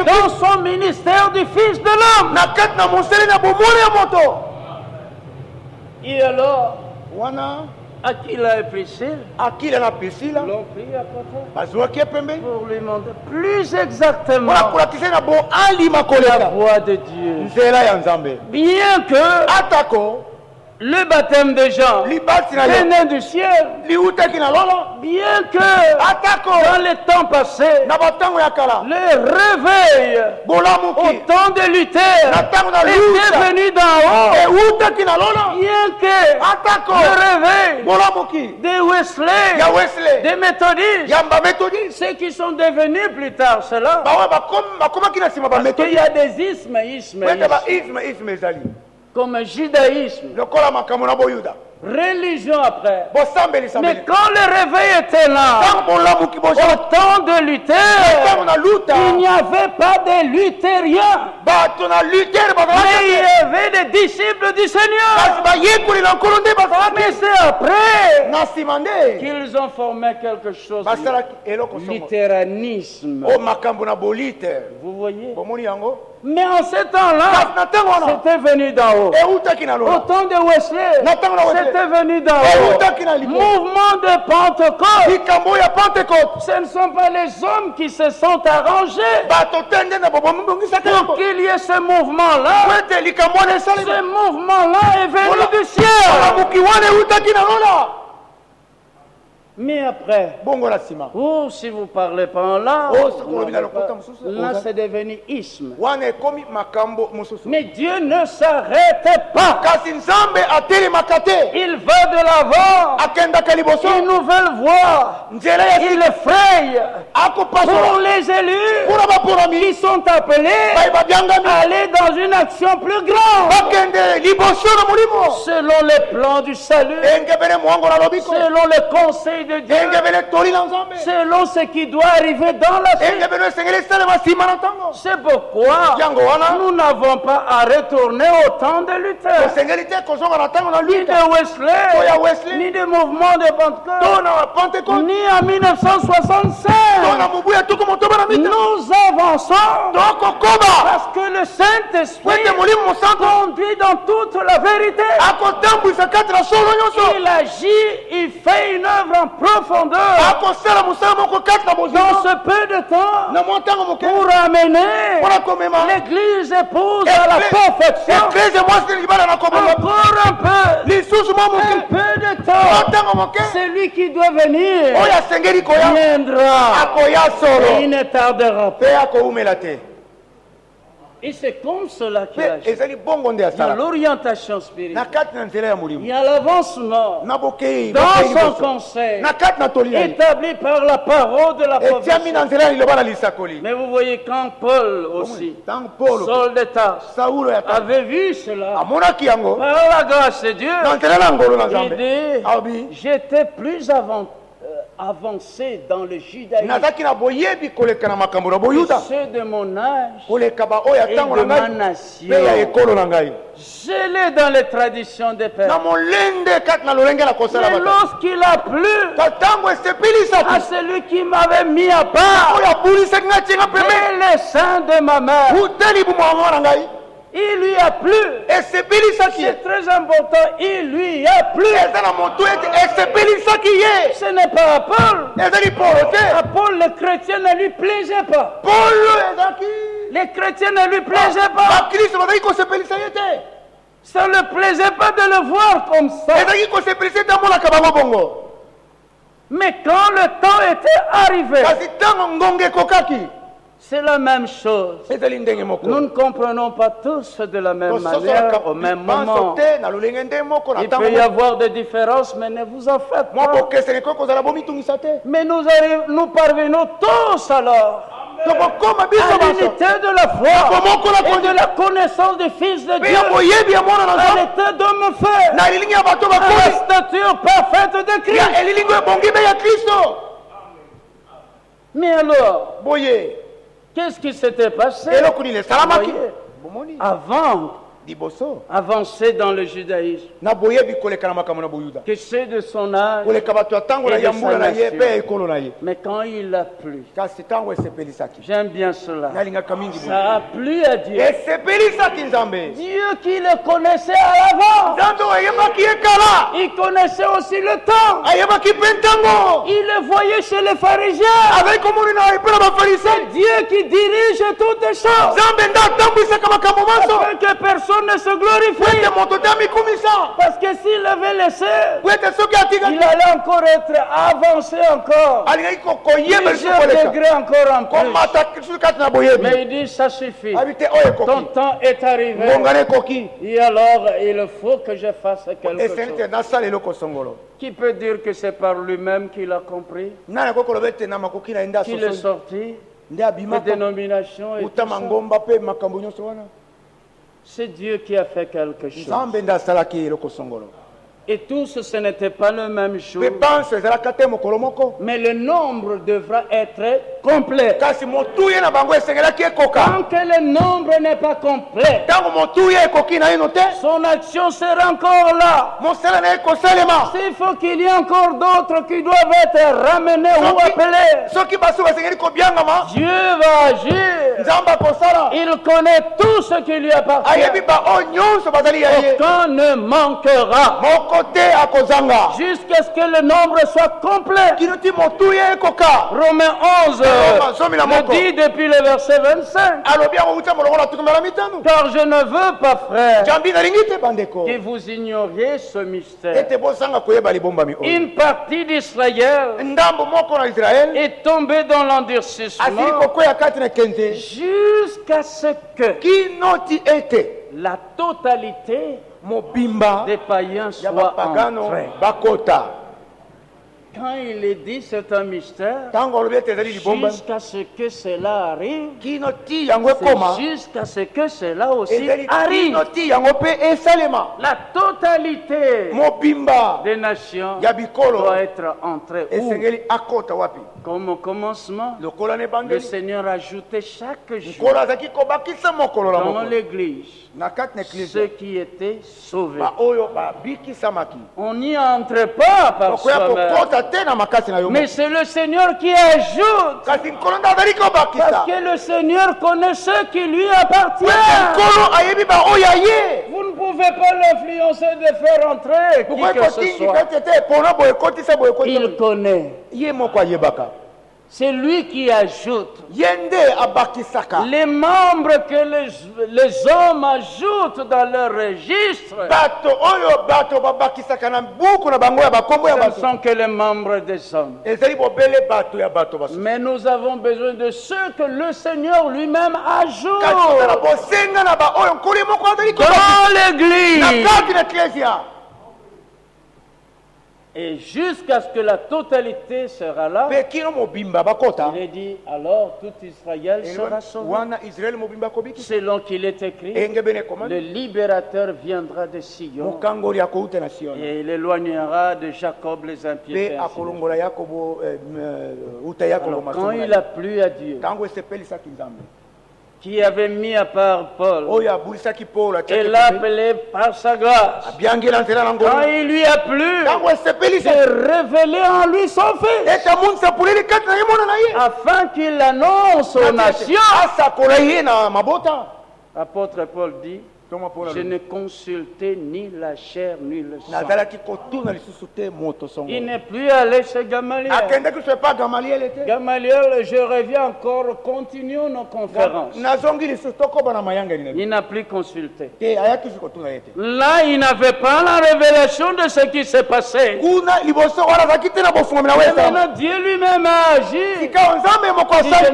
dans son ministère du Fils de l'homme. Et alors, à qui l'a Priscille l'ont pris à côté pour lui montrer plus exactement la voix de Dieu. Bien que le baptême de Jean venait du ciel, bien que dans les temps passés, le réveil au temps de Luther était venu d'en haut, bien que le réveil de Wesley, des méthodistes, ceux qui sont devenus plus tard cela, parce qu'il y a des ismes comme judaïsme, religion après. Mais quand le réveil était là, au temps de Luther, il n'y avait pas de luthériens, mais il y avait des disciples du Seigneur. Mais c'est après qu'ils ont formé quelque chose de luthéranisme. Vous voyez? Mais en ce temps-là, c'était venu d'en haut. Au temps de Wesley, c'était venu d'en haut. Mouvement de Pentecôte. Ce ne sont pas les hommes qui se sont arrangés pour qu'il y ait ce mouvement-là. Ce mouvement-là est venu du ciel. Mais après, si vous ne parlez pas en langue, là c'est devenu isme. Mais Dieu ne s'arrête pas. Il va de l'avant. Une nouvelle voie. Il effraie pour les élus qui sont appelés à aller dans une action plus grande. Selon les plans du salut. Selon les conseils de Dieu, selon ce qui doit arriver dans la suite. C'est pourquoi nous n'avons pas à retourner au temps de Luther, ni de Wesley, ni de mouvement de Pentecôte, ni en 1965. Nous avançons parce que le Saint-Esprit conduit dans toute la vérité. Il agit, il fait une œuvre en profondeur dans ce peu de temps pour amener l'église épouse à la perfection. Encore un peu de temps, celui qui doit venir viendra et il ne tardera pas. Et c'est comme cela qu'il agit. Il y a l'orientation spirituelle. Il y a l'avancement dans son conseil établi par la parole de la prophétie. Mais vous voyez quand Paul aussi, Saul de Tarse, avait vu cela par la grâce de Dieu, il dit, j'étais plus avancé dans le judaïsme que ceux de mon âge et de ma nation. Je l'ai dans les traditions des pères. Mais lorsqu'il a plu à celui qui m'avait mis à part et les seins de ma mère, il lui a plu. C'est très important. Il lui a plu. Ce n'est pas à Paul. À Paul, les chrétiens ne lui plaisaient pas. Les chrétiens ne lui plaisaient pas. Ça ne le plaisait pas de le voir comme ça. Mais quand le temps était arrivé, c'est la même chose. Nous ne comprenons pas tous de la même manière au même moment. Il peut y avoir des différences, mais ne vous en faites pas. Mais nous parvenons tous alors à l'unité de la foi et de la connaissance du Fils de Dieu, à l'état d'homme fait, à la stature parfaite de Christ. Mais alors, qu'est-ce qui s'était passé avant avancer dans le judaïsme? Que c'est de son âge et de sa nation. Mais quand il a plu, j'aime bien cela, ça a plu à Dieu. Dieu qui le connaissait à l'avance, il connaissait aussi le temps. Il le voyait chez les pharisiens. C'est Dieu qui dirige toutes les choses, afin que personne ne se glorifie. Parce que s'il avait laissé, il allait encore être avancé encore. Plusieurs degrés encore en plus. Mais il dit, ça suffit. Ton temps est arrivé. Et alors, il faut que je fasse quelque chose. Qui peut dire que c'est par lui-même qu'il a compris, qu'il est sorti des dénominations et tout ça? C'est Dieu qui a fait quelque chose. Et tous, ce n'était pas le même jour. Mais le nombre devra être complet. Tant que le nombre n'est pas complet, son action sera encore là. S'il faut qu'il y ait encore d'autres qui doivent être ramenés ou appelés, Dieu va agir. Il connaît tout ce qui lui appartient. Aucun ne manquera. Jusqu'à ce que le nombre soit complet. Romains 11 le dit depuis le verset 25. Car je ne veux pas, frère, que vous ignoriez ce mystère. Une partie d'Israël est tombée dans l'endurcissement jusqu'à ce que la totalité des païens soient entrés. Quand il est dit c'est un mystère, jusqu'à ce que cela arrive, c'est jusqu'à ce que cela aussi arrive. La totalité des nations doit être entrée. Comme au commencement, le Seigneur ajoutait chaque jour dans l'église ceux qui étaient sauvés. On n'y entre pas par soi-même, mais c'est le Seigneur qui ajoute, parce que le Seigneur connaît ceux qui lui appartiennent. Vous ne pouvez pas l'influencer de faire entrer qui que ce soit. Il connaît. C'est lui qui ajoute. Les membres que les hommes ajoutent dans leur registre, ce ne sont que les membres des hommes. Mais nous avons besoin de ceux que le Seigneur lui-même ajoute dans l'Église. Et jusqu'à ce que la totalité sera là, il est dit, alors tout Israël sera sauvé. Selon qu'il est écrit, le libérateur viendra de Sion et il éloignera de Jacob les impiétés. Alors, quand il a plu à Dieu, qui avait mis à part Paul et l'a appelé par sa grâce, quand il lui a plu de révéler en lui son Fils, afin qu'il l'annonce aux nations. L'apôtre Paul dit, je ne consultais ni la chair ni le sang. Il n'est plus allé chez Gamaliel. Gamaliel, je reviens encore, continuons nos conférences. Il n'a plus consulté. Là, il n'avait pas la révélation de ce qui s'est passé. Maintenant, Dieu lui-même a agi. Il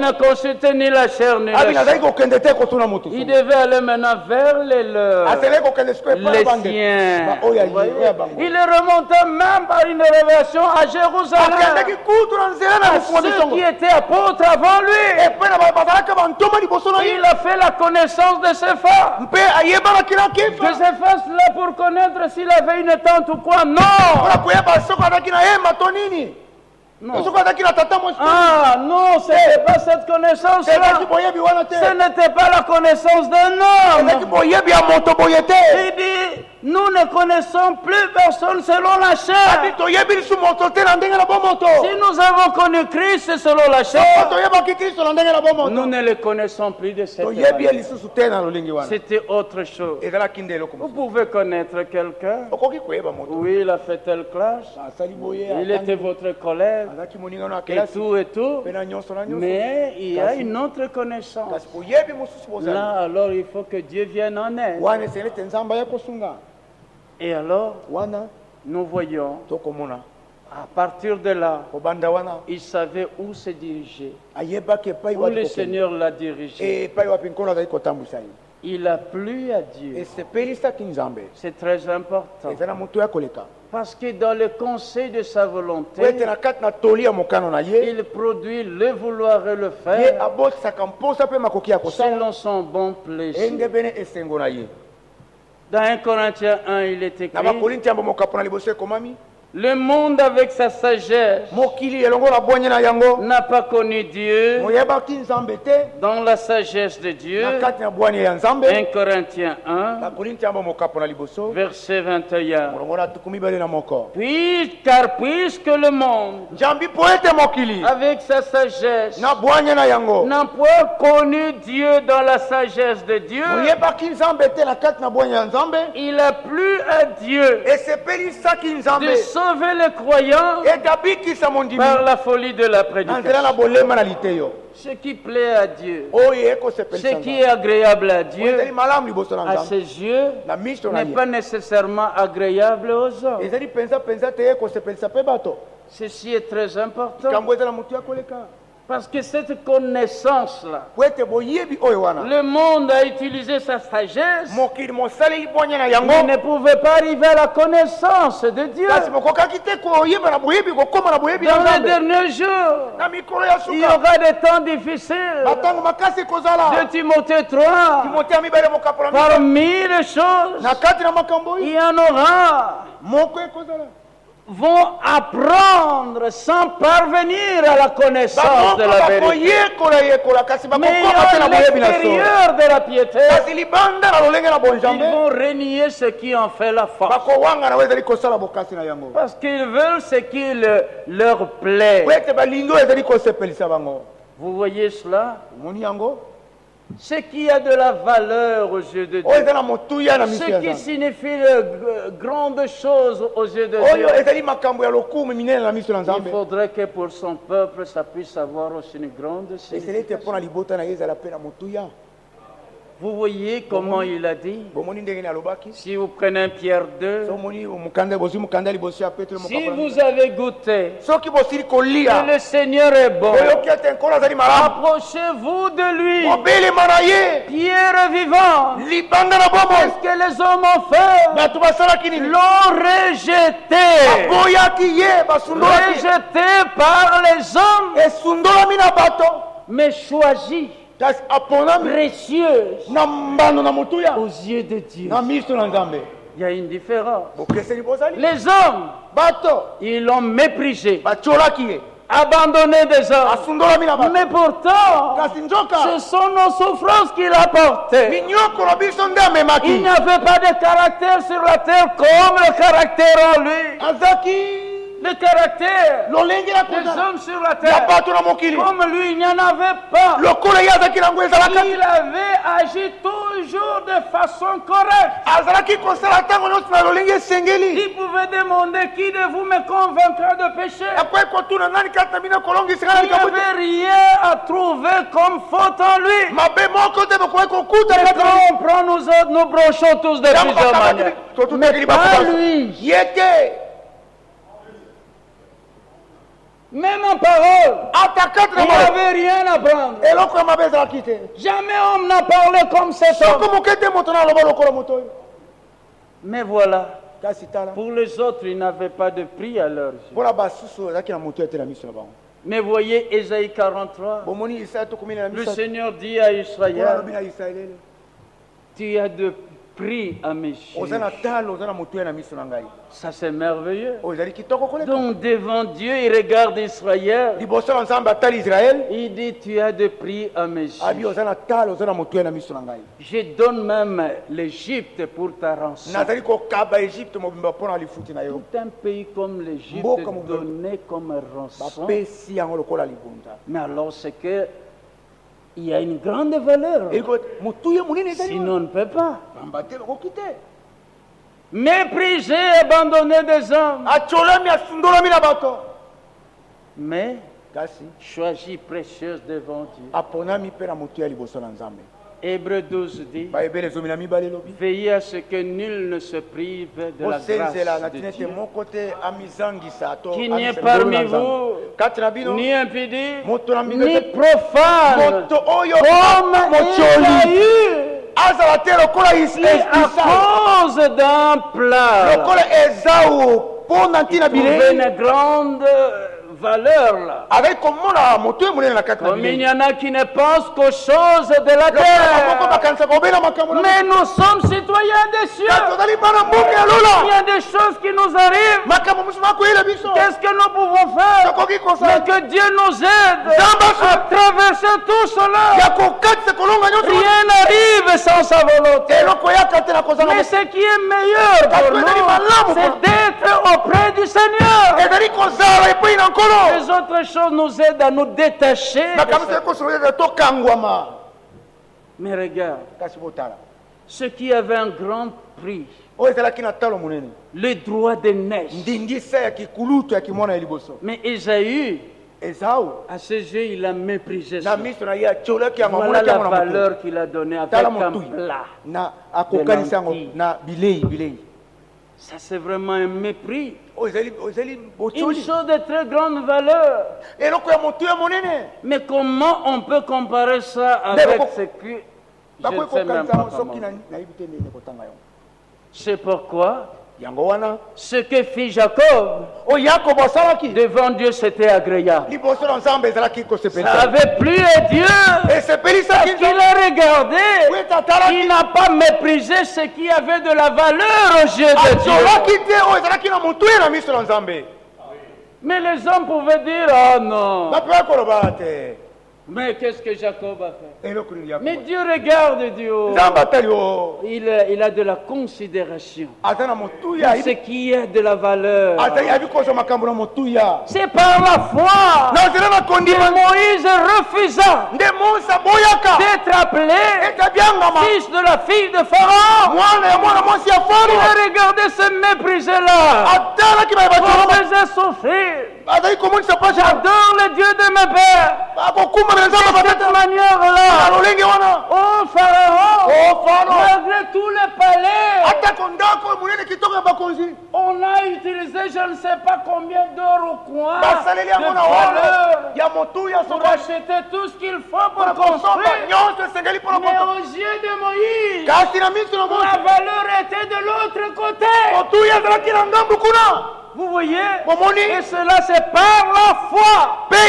ne consultait ni la chair ni le sang. Il devait aller maintenant vers les siens. Il est remonté même par une révélation à Jérusalem. Ceux qui étaient apôtres avant lui. Il a fait la connaissance de ces femmes. De ces femmes-là pour connaître s'il avait une tante ou quoi. Non. Non. Ah non, ce n'était pas cette connaissance-là. Ce n'était pas la connaissance d'un homme. Il dit, nous ne connaissons plus personne selon la chair. Si nous avons connu Christ selon la chair, nous ne le connaissons plus de cette manière. C'était autre chose. Vous pouvez connaître quelqu'un. Oui, il a fait telle classe. Il était votre collègue. Et tout. Mais il y a une autre connaissance. Là, alors, il faut que Dieu vienne en aide. Et alors, nous voyons, à partir de là, il savait où se diriger, où le Seigneur l'a dirigé. Il a plu à Dieu. C'est très important. Parce que dans le conseil de sa volonté, il produit le vouloir et le faire selon son bon plaisir. Dans 1 Corinthiens 1, il est écrit, le monde avec sa sagesse n'a pas connu Dieu. Dans la sagesse de Dieu, 1 Corinthiens 1, verset 21. Puisque le monde, avec sa sagesse, n'a point connu Dieu dans la sagesse de Dieu, il a plu à Dieu de sauver les croyants par la folie de la prédication. Ce qui plaît à Dieu, ce qui est agréable à Dieu, à ses yeux, n'est pas nécessairement agréable aux hommes. Ceci est très important. Parce que cette connaissance-là, le monde a utilisé sa sagesse, mais ne pouvait pas arriver à la connaissance de Dieu. Dans les derniers jours, il y aura des temps difficiles. De Timothée 3, parmi les choses, il y en aura vont apprendre sans parvenir à la connaissance de la vérité. Mais à l'extérieur de la piété, ils vont renier ce qui en fait la force. Parce qu'ils veulent ce qui leur plaît. Vous voyez cela? Ce qui a de la valeur aux yeux de Dieu. Ce qui signifie grande chose aux yeux de Dieu. Il faudrait que pour son peuple, ça puisse avoir aussi une grande signification. Vous voyez comment il a dit? Si vous prenez Pierre 2, si vous avez goûté que le Seigneur est bon, approchez-vous de lui. Pierre vivant, qu'est-ce que les hommes ont fait? L'ont rejeté. Rejeté par les hommes, mais choisi, précieuse aux yeux de Dieu. Il y a une différence. Les hommes, ils l'ont méprisé, abandonné des hommes. Mais pourtant, ce sont nos souffrances qu'il a portées. Il n'y avait pas de caractère sur la terre comme le caractère en lui. Le caractère des hommes sur la terre, comme lui, il n'y en avait pas. Il avait agi toujours de façon correcte. Il pouvait demander qui de vous me convaincra de péché. Il n'y avait rien à trouver comme faute en lui. Mais quand on prend, nous brochons tous de plusieurs manières. Mais pas lui. Même en parole, il n'avait rien à prendre. Jamais on n'a parlé comme cet homme. Mais voilà, pour les autres, il n'avait pas de prix à leurs yeux. Mais voyez Ésaïe 43, le Seigneur dit à Israël, tu as de prix à mes yeux. Ça c'est merveilleux. Donc devant Dieu, il regarde Israël. Il dit, tu as de prix à mes yeux. Je donne même l'Égypte pour ta rançon. Tout un pays comme l'Égypte donné comme rançon. Mais alors c'est que il y a une grande valeur. Sinon on ne peut pas. Méprisé, abandonné des hommes. Mais choisi précieuse devant Dieu. Hébreux 12 dit, veillez à ce que nul ne se prive de la grâce de Dieu. Qu'il n'y ait parmi vous ni impudie, ni profane, comme Ésaü, qui à cause d'un plat trouvait une grande valeur là. Comme il y en a qui ne pensent qu'aux choses de la terre. Mais nous sommes citoyens des cieux. Il y a des choses qui nous arrivent. Qu'est-ce que nous pouvons faire? Mais que Dieu nous aide à traverser tout cela. Rien n'arrive sans sa volonté. Mais ce qui est meilleur pour nous, c'est d'être auprès du Seigneur. Les autres choses nous aident à nous détacher. Mais regarde, ce qui avait un grand prix, le droit de naître. Mais Ésaü, à ses yeux, il a méprisé ça. Voilà la valeur qu'il a donnée avec un plat de lentilles. Ça c'est vraiment un mépris. Une chose de très grande valeur. Mais comment on peut comparer ça avec ce que je ne sais même pas comment. C'est pourquoi ce que fit Jacob devant Dieu, c'était agréable. Ça avait plu à Dieu. Parce qu'il a regardé. Il n'a pas méprisé ce qui avait de la valeur aux yeux de Dieu. Mais les hommes pouvaient dire, oh non. Mais qu'est-ce que Jacob a fait? Mais Dieu regarde Dieu. Il a de la considération. Ce qui a de la valeur. C'est par la foi que Moïse refusa d'être appelé fils de la fille de Pharaon. Il a regardé ce méprisé-là. Pour me faire souffrir. J'adore le Dieu de mes pères. De cette manière-là, oh Pharaon, malgré tous les palais, on a utilisé je ne sais pas combien d'or au coin pour acheter tout ce qu'il faut pour construire. Mais aux yeux de Moïse, la valeur était de l'autre côté. Vous voyez? Et cela c'est par la foi. Par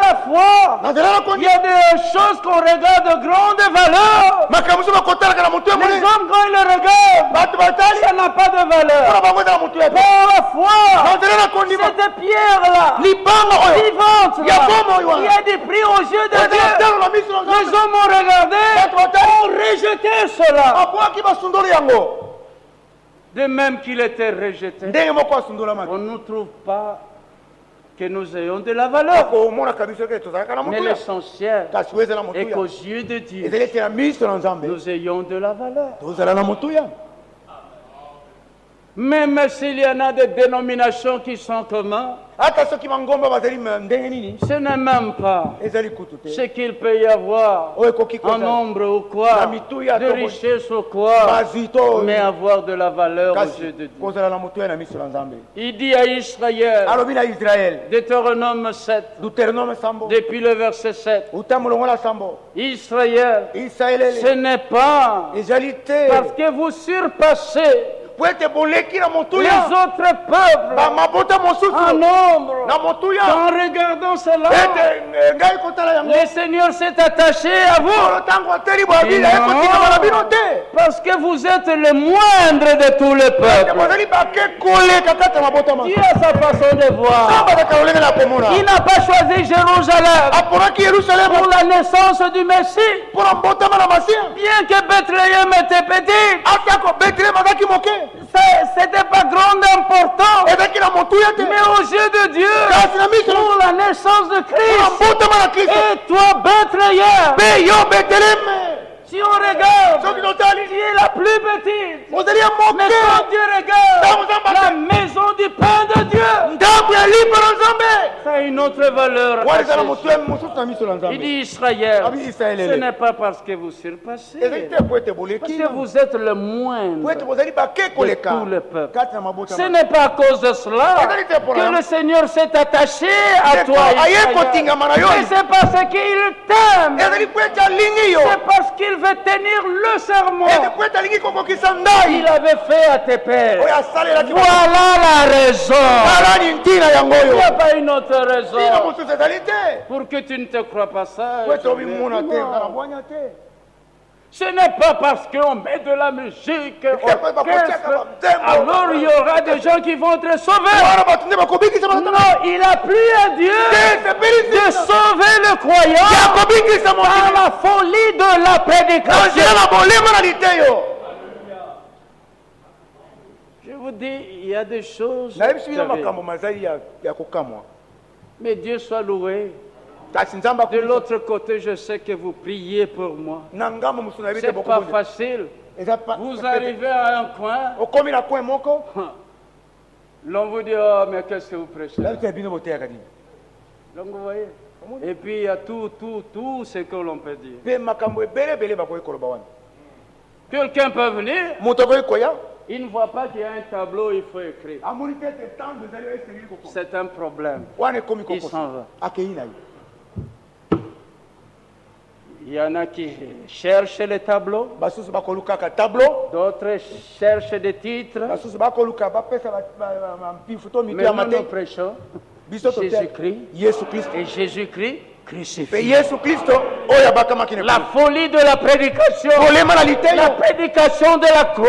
la foi. Il y a des choses qu'on regarde de grande valeur. Les hommes quand ils le regardent, ça n'a pas de valeur. Par la foi, cette pierre-là, vivante, il y a des prix aux yeux de Dieu. Les hommes ont regardé, ont rejeté cela. De même qu'il était rejeté, on ne trouve pas que nous ayons de la valeur. Mais l'essentiel est qu'aux yeux de Dieu, nous ayons de la valeur. Même s'il y en a des dénominations qui sont communes, ce n'est même pas ce qu'il peut y avoir en nombre ou quoi, de richesse ou quoi, mais avoir de la valeur aux yeux de Dieu. Il dit à Israël, Deutéronome 7, depuis le verset 7, Israël, ce n'est pas parce que vous surpassez les autres peuples en nombre. En regardant cela, le Seigneur s'est attaché à vous. Non, parce que vous êtes le moindre de tous les peuples. Dieu a sa façon de voir. Il n'a pas choisi Jérusalem pour la naissance du Messie. Bien que Bethléem était petit, c'était pas grand important, mais aux yeux de Dieu, pour la naissance de Christ, et toi Bethléem, si on regarde, qui est la plus petite, mais quand Dieu regarde la maison du pain de Dieu, ça a une autre valeur. Il dit Israël, ce n'est pas parce que vous surpassez, parce que vous êtes le moindre de tous les peuples. Ce n'est pas à cause de cela que le Seigneur s'est attaché à toi, Israël. C'est parce qu'il t'aime. C'est parce qu'il veut tenir le serment qu'il avait fait à tes pères. Voilà la raison. Il n'y a pas une autre raison pour que tu ne te crois pas sage. Ce n'est pas parce qu'on met de la musique, alors il y aura des gens qui vont être sauvés. Non, il a plu à Dieu de sauver le croyant par la folie de la prédication. Je vous dis, il y a des choses. Mais Dieu soit loué. De l'autre côté, je sais que vous priez pour moi. C'est pas facile. Vous arrivez à un coin. L'on vous dit, oh, mais qu'est-ce que vous prêchez? Donc vous voyez. Et puis il y a tout ce que l'on peut dire. Quelqu'un peut venir. Il ne voit pas qu'il y a un tableau, il faut écrire. C'est un problème. Il s'en va. Il y en a qui cherchent les tableaux, d'autres cherchent des titres. Mais nous prêchons Jésus-Christ et Jésus-Christ crucifié. La folie de la prédication, la prédication de la croix,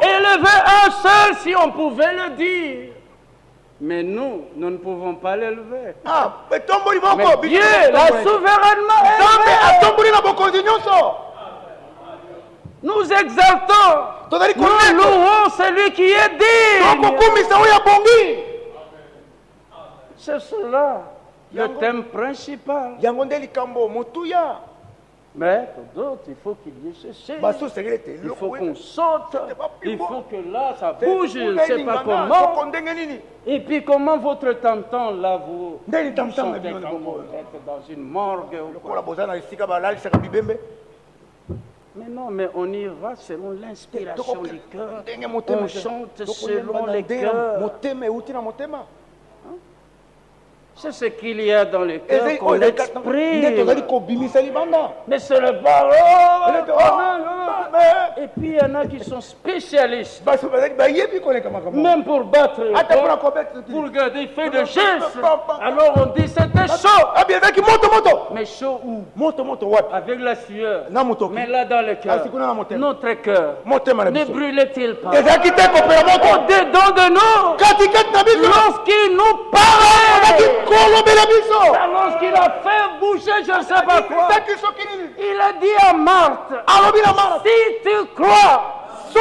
élever un seul si on pouvait le dire. Mais nous ne pouvons pas l'élever. Mais Dieu l'a souverainement élevé. Nous exaltons, nous louons celui qui est digne. C'est cela le thème principal. Mais pour d'autres, il faut qu'il y ait ceci. Il faut qu'on saute. Il faut que là, ça bouge. Je ne sais pas comment. Et puis comment votre tonton là, vous sentez quand vous êtes dans une morgue ou quoi. Mais non, mais on y va selon l'inspiration du cœur. On chante selon les cœurs. C'est ce qu'il y a dans le cœur qu'on exprime. Mais c'est le parole. Et puis il y en a qui sont spécialistes. Même pour battre, pour garder, il fait des gestes. Alors on dit c'était chaud. Mais chaud où? Avec la sueur. Mais là dans le cœur. Notre cœur. Ne brûlait-il pas au-dedans de nous lorsqu'il nous parlait? Lorsqu'il a fait bouger je ne sais pas quoi, il a dit à Marthe, si tu crois, tu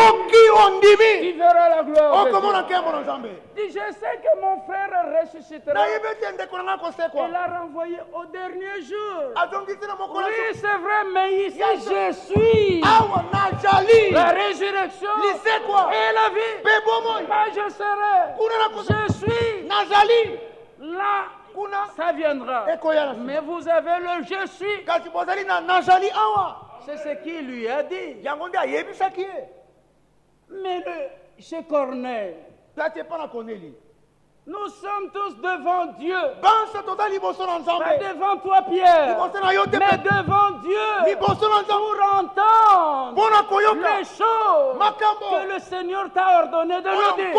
verras la gloire de Dieu. Dit, je sais que mon frère ressuscitera. Il l'a renvoyé au dernier jour. Oui, c'est vrai, mais ici je suis la résurrection et la vie. Moi je serai, je suis là. Ça viendra. Mais vous avez le je suis. C'est ce qu'il lui a dit. Mais chez Corneille, nous sommes tous devant Dieu. Pas devant toi, Pierre, mais devant Dieu pour entendre les choses que le Seigneur t'a ordonné de nous dire.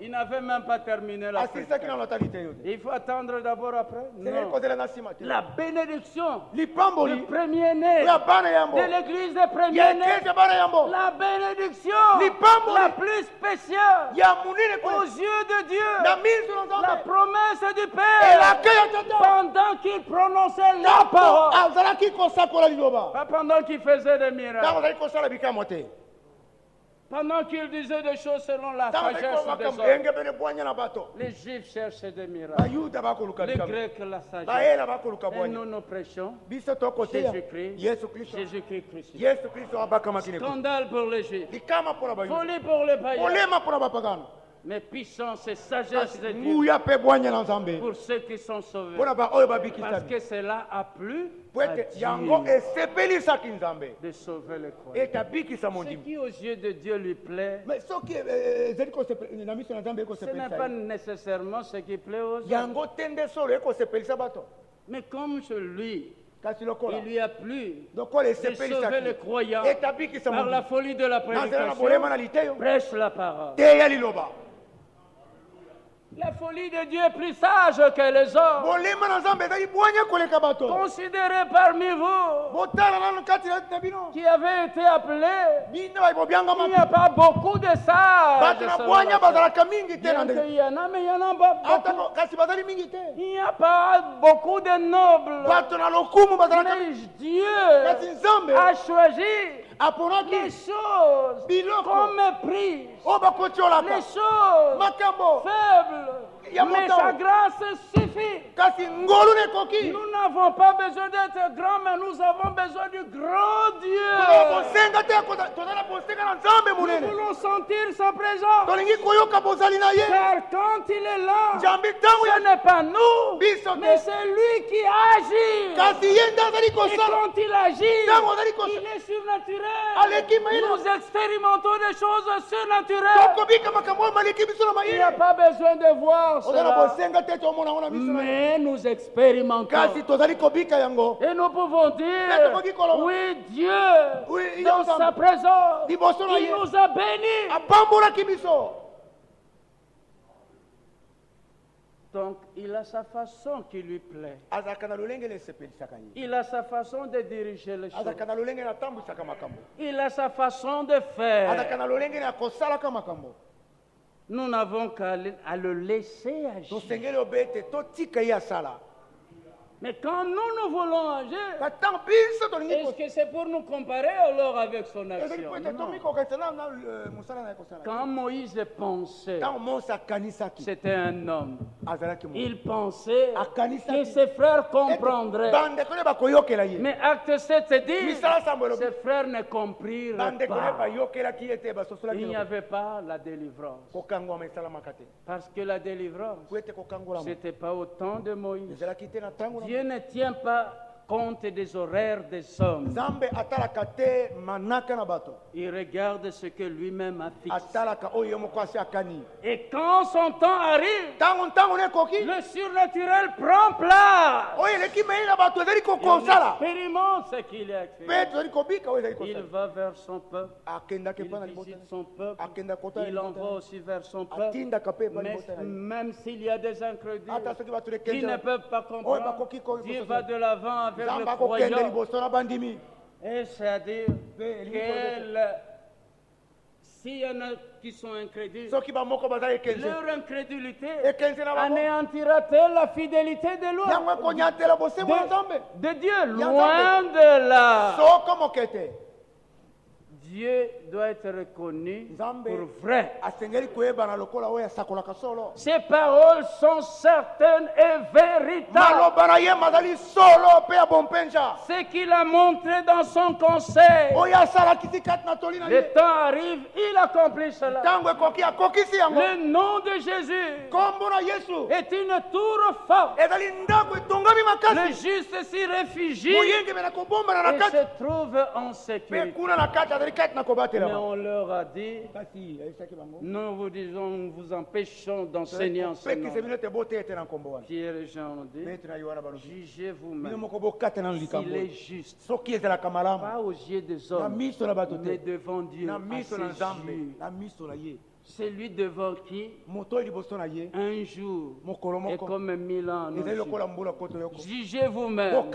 Il n'avait même pas terminé la prédication. Il faut attendre d'abord après. Non. La bénédiction du premier-né de l'église des premiers-nés. La bénédiction la plus spéciale aux yeux de Dieu, la promesse du Père, pendant qu'il prononçait la parole, pas pendant qu'il faisait des miracles, pendant qu'il disait des choses selon la sagesse des hommes. Les Juifs cherchaient des miracles, les Grecs la sagesse, et nous prêchons Jésus-Christ, Jésus-Christ crucifié. Scandale pour les Juifs, folie pour les païens, mais puissance et sagesse de Dieu pour ceux qui sont sauvés. Parce que cela a plu à Dieu de sauver les croyants. Ce qui aux yeux de Dieu lui plaît, ce n'est pas nécessairement ce qui plaît aux autres. Mais comme celui il lui a plu de sauver les croyants par la folie de la prédication, prêche la parole. La folie de Dieu est plus sage que les hommes. Considérez parmi vous qui avez été appelés, il n'y a pas beaucoup de sages. Il y en a, mais il n'y en a pas beaucoup. Il n'y a pas beaucoup de nobles. Mais Dieu a choisi les choses qu'on méprise, les choses faibles. Mais sa grâce suffit. Nous n'avons pas besoin d'être grands, mais nous avons besoin du grand Dieu. Nous voulons sentir sa présence. Car quand il est là, ce n'est pas nous, mais c'est lui qui agit. Et quand il agit, il est surnaturel. Nous expérimentons des choses surnaturelles. Il n'y a pas besoin de voir cela, mais nous expérimentons. Et nous pouvons dire, oui, Dieu, dans sa présence, il nous a bénis. Donc, il a sa façon qui lui plaît. Il a sa façon de diriger les choses. Il a sa façon de faire. Nous n'avons qu'à le laisser agir. Mais quand nous voulons agir, est-ce que c'est pour nous comparer alors avec son action? Quand Moïse pensait, c'était un homme. Il pensait que ses frères comprendraient. Mais acte 7 dit, ses frères ne comprirent pas. Il n'y avait pas la délivrance. Parce que la délivrance, ce n'était pas au temps de Moïse. Dieu ne tient pas compte des horaires des hommes. Il regarde ce que lui-même a fixé. Et quand son temps arrive, le surnaturel prend place. Il expérimente ce qu'il a fait. Il va vers son peuple. Il visite son peuple. Il envoie aussi vers son peuple. Mais même s'il y a des incrédules qui ne peuvent pas comprendre, Dieu va de l'avant avec le croyant. Et c'est-à-dire s'il y en a qui sont incrédules, leur incrédulité anéantira-t-elle la fidélité de Dieu? Loin de là. Dieu doit être reconnu pour vrai. Ces paroles sont certaines et véritables. Ce qu'il a montré dans son conseil, le temps arrive, il accomplit cela. Le nom de Jésus est une tour forte. Le juste s'y réfugie et se trouve en sécurité. Mais on leur a dit, nous vous disons, nous vous empêchons d'enseigner en ce nom. Pierre et Jean ont dit, jugez vous-même s'il est juste, pas aux yeux des hommes, mais devant Dieu, à ses yeux. Celui devant qui un jour est comme 1000 ans. Jugez vous-même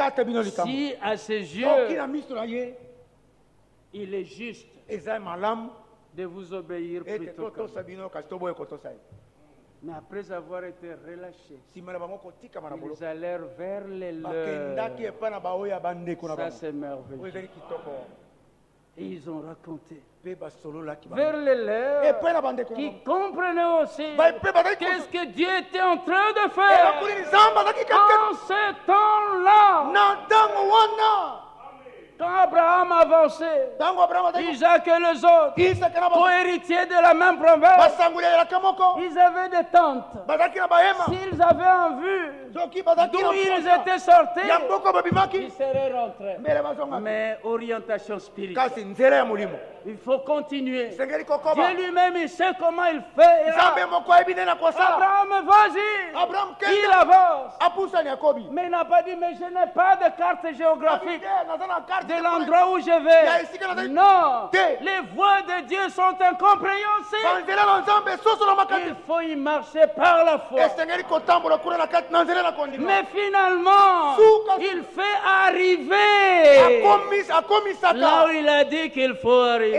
si à ses yeux il est juste de vous obéir plutôt que. Mais après avoir été relâchés, ils allèrent vers les leurs. Ça, c'est merveilleux. Et ils ont raconté vers les leurs qui comprenaient aussi qu'est-ce que Dieu était en train de faire en ce temps-là. Quand Abraham avançait, Isaac et les autres, co-héritiers de la même promesse, ils avaient des tentes. S'ils avaient en vue d'où ils étaient sortis, ils seraient rentrés. Mais orientation spirituelle. Il faut continuer. Dieu lui-même, il sait comment il fait. Abraham, vas-y. Il avance. Mais il n'a pas dit, mais je n'ai pas de carte géographique de l'endroit où je vais. Non. Les voies de Dieu sont incompréhensibles. Il faut y marcher par la foi. Mais finalement, il fait arriver là où il a dit qu'il faut arriver.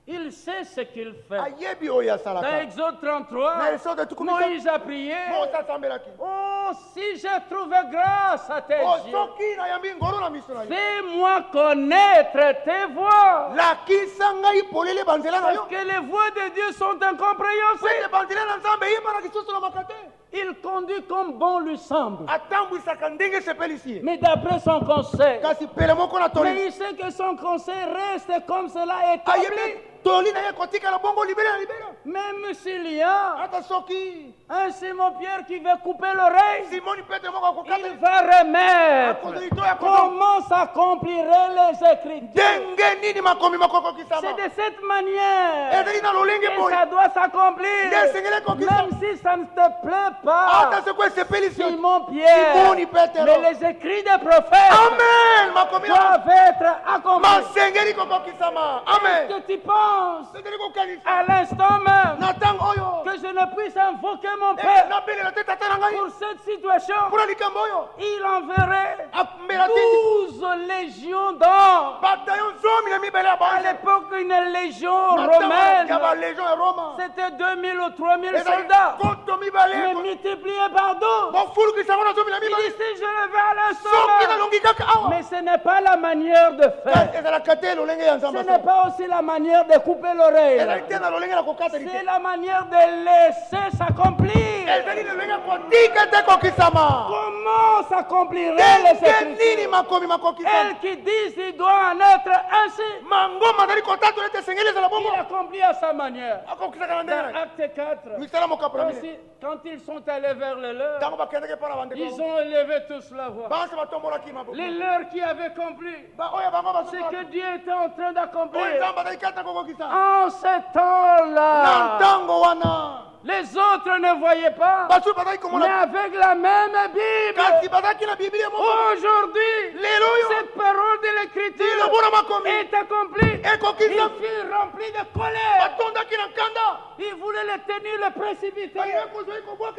Il sait ce qu'il fait. Dans Exode 33, Moïse a prié. Oh, si j'ai trouvé grâce à tes yeux, fais-moi connaître tes voies. Parce que les voies de Dieu sont incompréhensibles. Il conduit comme bon lui semble. Mais d'après son conseil. Mais il sait que son conseil reste comme cela établi. Même s'il y a un Simon-Pierre qui veut couper l'oreille, il va remettre comment s'accompliraient les Écritures. C'est de cette manière que ça doit s'accomplir. Même si ça ne te plaît pas, Simon-Pierre, mais les écrits des prophètes doivent être accomplis. Est-ce que tu penses pense à l'instant même que je ne puisse invoquer mon Père pour cette situation, il enverrait 12 légions d'hommes. À l'époque, une légion romaine, c'était 2000 ou 3000 soldats. Mais multiplié par 12. Il dit, si je le vais à l'instant, mais ce n'est pas la manière de faire. Ce n'est pas aussi la manière de couper l'oreille. C'est la manière de laisser s'accomplir. Comment s'accomplirait les Écritures? Elle qui dit qu'il doit en être ainsi. Il accomplit à sa manière. Dans Acte 4, quand ils sont allés vers les leurs, ils ont élevé tous la voix. Les leurs qui avaient compris ce que Dieu était en train d'accomplir. En ce temps-là, les autres ne voyaient pas, mais avec la même Bible. Aujourd'hui, cette parole de l'Écriture est accomplie. Il fut rempli de colère. Il voulait le tenir, le précipiter.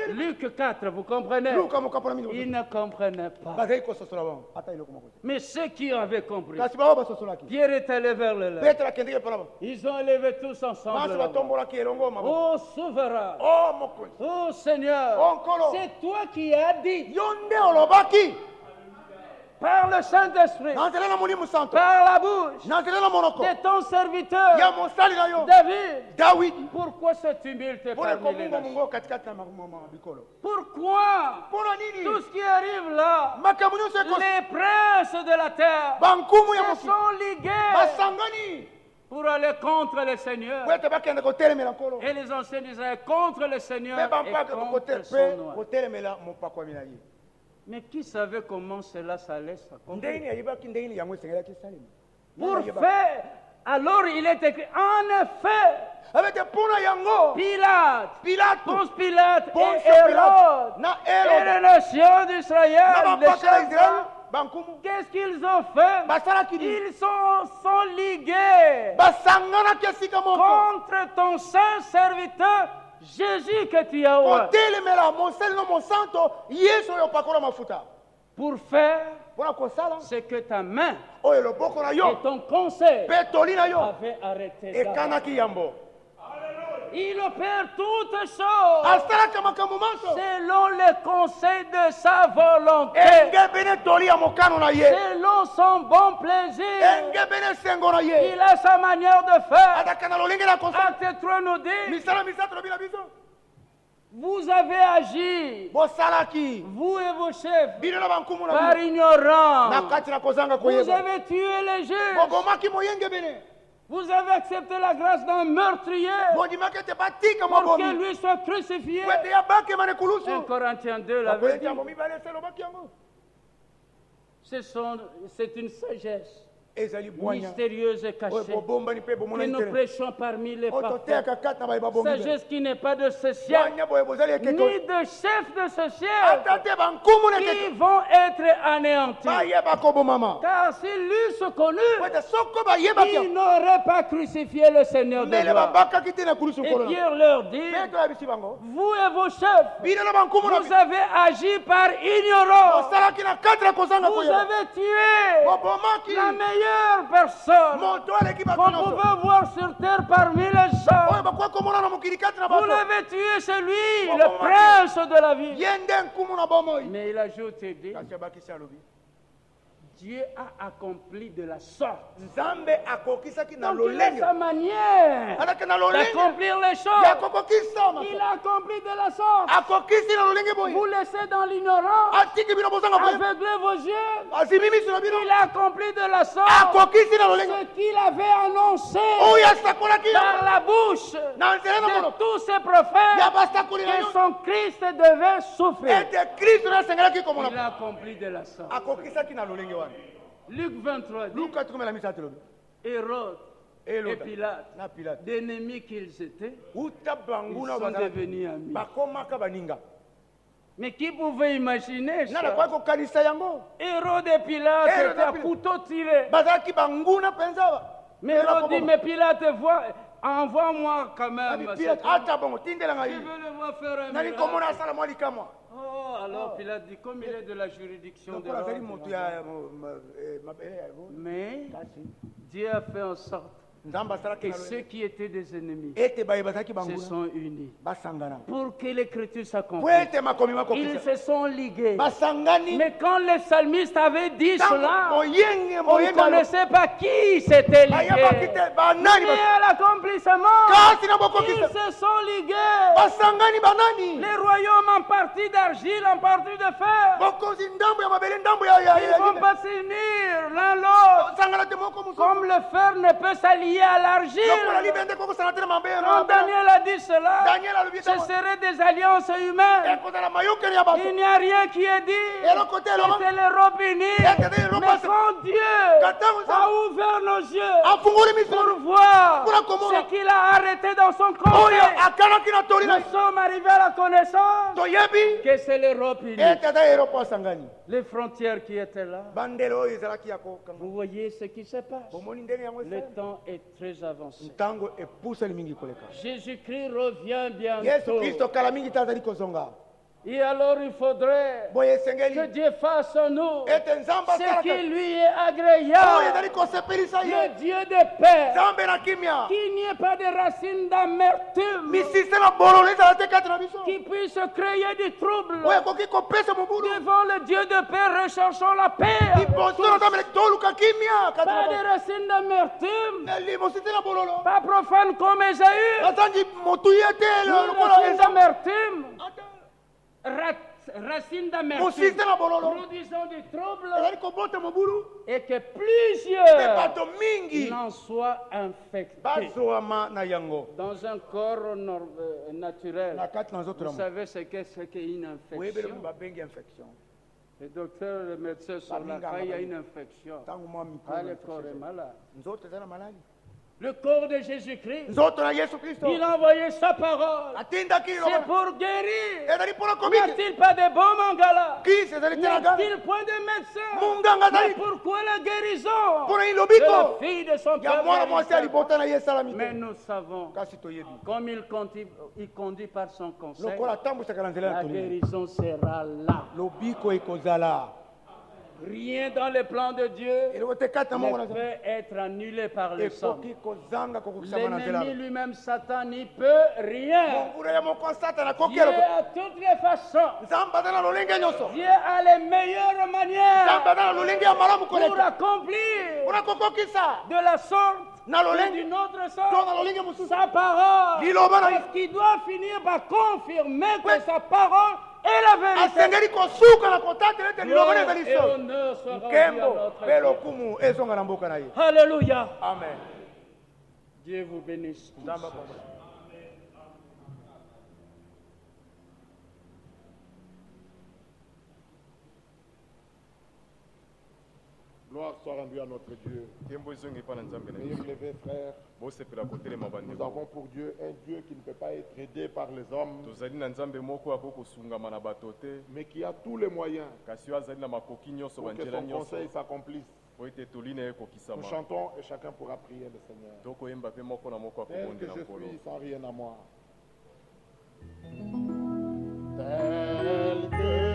Luc 4, vous comprenez? Il ne comprenait pas. Mais ceux qui avaient compris, Pierre est allé vers le leurs. Ils ont élevé tous ensemble. Oh souverain, oh Seigneur, c'est toi qui as dit par le Saint-Esprit, par la bouche de ton serviteur David. Pourquoi ce tumulte parmi les nations? Pourquoi tout ce qui arrive là, les princes de la terre se sont ligués pour aller contre le Seigneur? Et les anciens disaient contre le Seigneur et contre son roi. Mais qui savait comment cela s'allait s'accomplir? Pour faire, alors il est écrit, en effet, Pilate, Ponce Pilate et Hérode et les nations d'Israël, qu'est-ce qu'ils ont fait? Ils sont ligués contre ton saint serviteur Jésus que tu as oint. Pour faire ce que ta main et ton conseil avaient arrêté. Il opère toutes choses selon le conseil de sa volonté, selon son bon plaisir. Il a sa manière de faire. Acte 3 nous dit, vous avez agi, vous et vos chefs, par ignorance. Vous avez tué les juges. Vous avez accepté la grâce d'un meurtrier pour que lui soit crucifié. 1 Corinthiens 2 l'avait dit. C'est une sagesse mystérieuse et cachée que nous prêchons parmi les parfaits. Sagesse qui n'est pas de ce siècle, ni de chefs de ce siècle, qui vont être anéantis. Car s'ils l'eussent connu, ils n'auraient pas crucifié le Seigneur de gloire. Et Pierre leur dit, vous et vos chefs, vous avez agi par ignorance. Vous avez tué la meilleure personne qu'on pouvait voir sur terre parmi les gens. Vous l'avez tué, c'est lui, le prince de la vie. Mais il ajoute et dit, Dieu a accompli de la sorte. Donc il a sa manière d'accomplir les choses. Il a accompli de la sorte. Vous laissez dans l'ignorance, aveuglez vos yeux. Il a accompli de la sorte ce qu'il avait annoncé par la bouche de tous ces prophètes que son Christ devait souffrir. Il a accompli de la sorte. Luc 23 dit, Hérode et Pilate, d'ennemis qu'ils étaient, ils sont devenus amis. Mais qui pouvait imaginer ça? Hérode et Pilate étaient à couteau tiré. Mais Hérode dit, mais Pilate, envoie-moi quand même. Je veux le voir faire un miracle. Oh, alors Pilate dit, comme il est de la juridiction de Rome. Mais Dieu a fait en sorte et ceux qui étaient des ennemis se sont unis pour que l'écriture s'accomplisse. Ils se sont ligués. Mais quand les psalmistes avaient dit cela, on ne connaissait pas qui s'était ligué. Mais à l'accomplissement, ils se sont ligués. Les royaumes en partie d'argile, en partie de fer. Ils ne vont pas s'unir l'un l'autre. Comme le fer ne peut s'allier à l'argile. Quand Daniel a dit cela, ce seraient des alliances humaines. Il n'y a rien qui est dit. C'est l'Europe unie. Mais quand Dieu a ouvert nos yeux pour voir ce qu'il a arrêté dans son corps, nous sommes arrivés à la connaissance que c'est l'Europe unie. Les frontières qui étaient là. Vous voyez ce qui se passe. Le temps est très avancé. Jésus-Christ revient bientôt. Et alors il faudrait que Dieu fasse en nous ce qui lui est agréable. Le Dieu de paix. Qu'il n'y ait pas de racines d'amertume qui puisse créer du trouble. Devant le Dieu de paix, recherchons la paix. Pas de racines d'amertume. Pas profane comme Ésaü. Racines d'amertume. Racine d'amertume, produisant du trouble, et que plusieurs n'en soient infectés. Dans un corps naturel, vous savez ce qu'est une infection. Les docteurs, les médecins sont là, quand il y a une infection, le corps est malade. Le corps de Jésus-Christ, il a envoyé sa parole. C'est pour guérir. N'y a-t-il pas de bons mangalas? N'y a-t-il point de médecins? Mais pourquoi la guérison de la fille de son peuple? Mais nous savons, comme il conduit par son conseil, la guérison sera là. Rien dans les plans de Dieu ne peut être annulé par les hommes. L'ennemi lui-même, Satan, n'y peut rien. Dieu a toutes les façons. Dieu a les meilleures manières pour accomplir de la sorte et d'une autre sorte sa parole. Parce qu'il doit finir par confirmer que sa parole est la vérité. Et honneur sera rendu à notre Dieu. Alléluia. Amen. Dieu vous bénisse. Gloire soit rendue à notre Dieu. Bien élevés frères, nous avons pour Dieu un Dieu qui ne peut pas être aidé par les hommes, mais qui a tous les moyens pour que son conseil s'accomplisse. Nous chantons et chacun pourra prier le Seigneur. Tel que je suis sans rien à moi. Tel que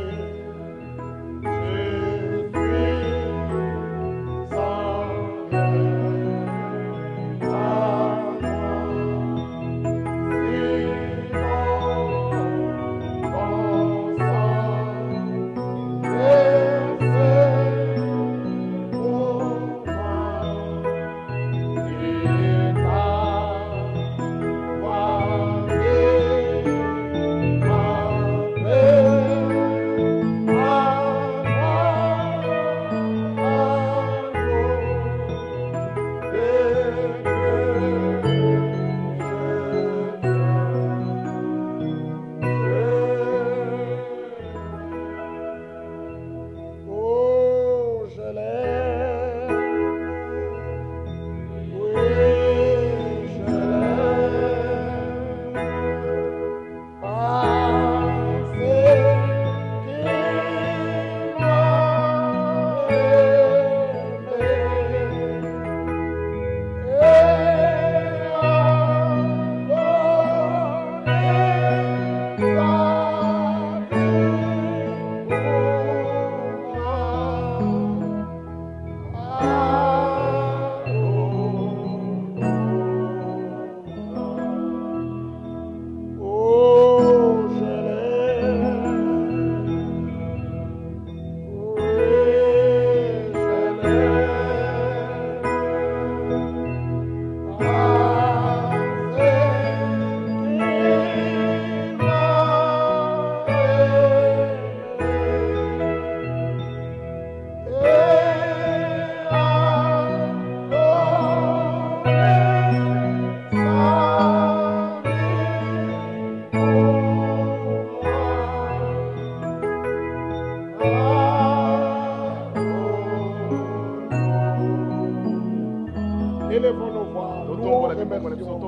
Élevons nos voix. Nous remercions.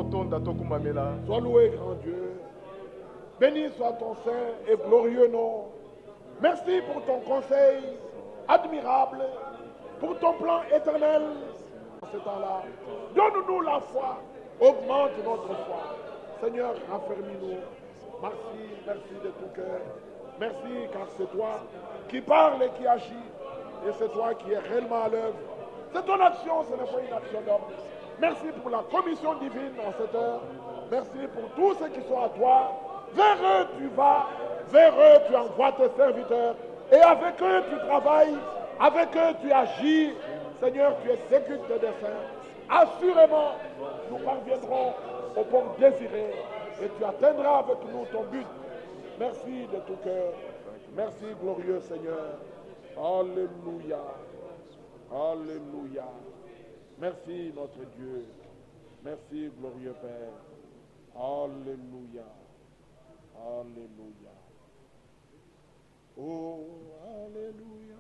Sois loué, grand Dieu. Béni soit ton saint et glorieux nom. Merci pour ton conseil admirable, pour ton plan éternel. En ce temps-là, donne-nous la foi, augmente notre foi. Seigneur, raffermis-nous. Merci, merci de tout cœur. Merci car c'est toi qui parles et qui agis. Et c'est toi qui es réellement à l'œuvre. C'est ton action, ce n'est pas une action d'homme. Merci pour la commission divine en cette heure. Merci pour tous ceux qui sont à toi. Vers eux tu vas, vers eux tu envoies tes serviteurs. Et avec eux tu travailles, avec eux tu agis. Seigneur, tu exécutes tes desseins. Assurément, nous parviendrons au port désiré. Et tu atteindras avec nous ton but. Merci de tout cœur. Merci, glorieux Seigneur. Alléluia. Alléluia. Merci, notre Dieu. Merci, glorieux Père. Alléluia. Alléluia. Oh, Alléluia.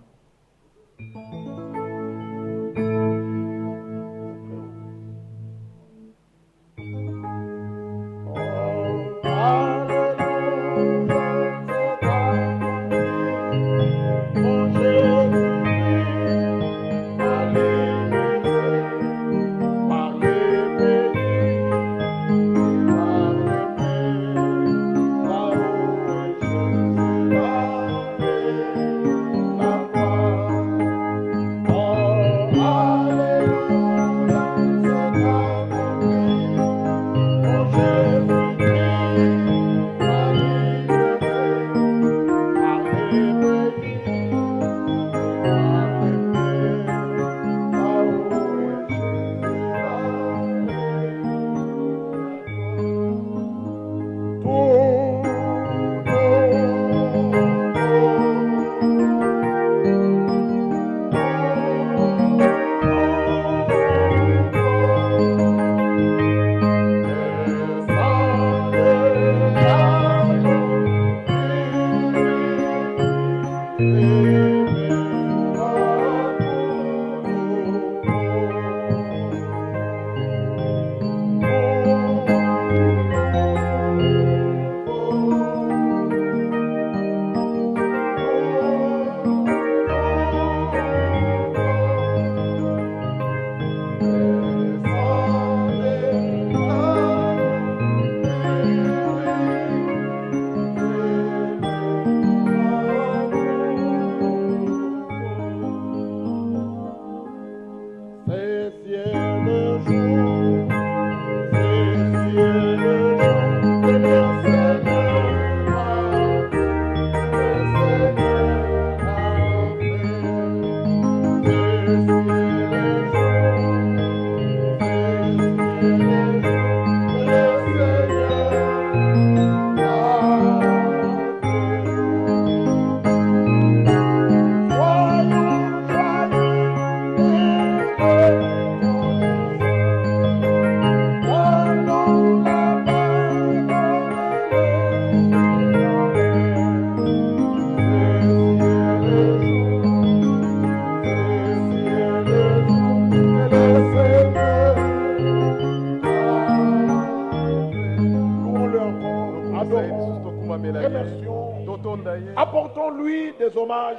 Apportons-lui des hommages,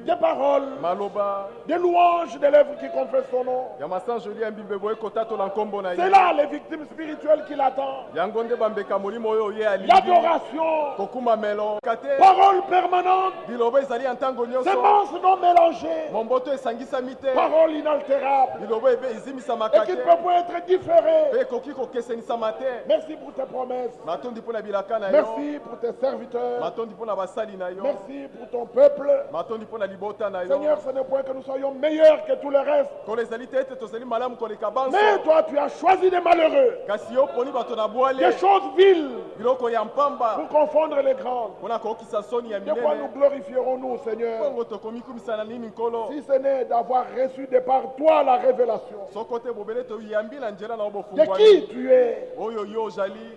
des paroles, des louanges des lèvres qui confessent son nom. C'est là les victimes spirituelles qui l'attendent. L'adoration, parole permanente, semences non mélangées, parole inaltérable, et qui ne peut pas être différée. Merci pour tes promesses. Merci pour tes serviteurs. Merci pour ton peuple. Seigneur, ce n'est point que nous soyons meilleurs que tous les restes. Mais toi, tu as choisi des malheureux, des choses viles, pour confondre les grandes. De quoi nous glorifierons-nous, Seigneur, si ce n'est d'avoir reçu de par toi la révélation de qui tu es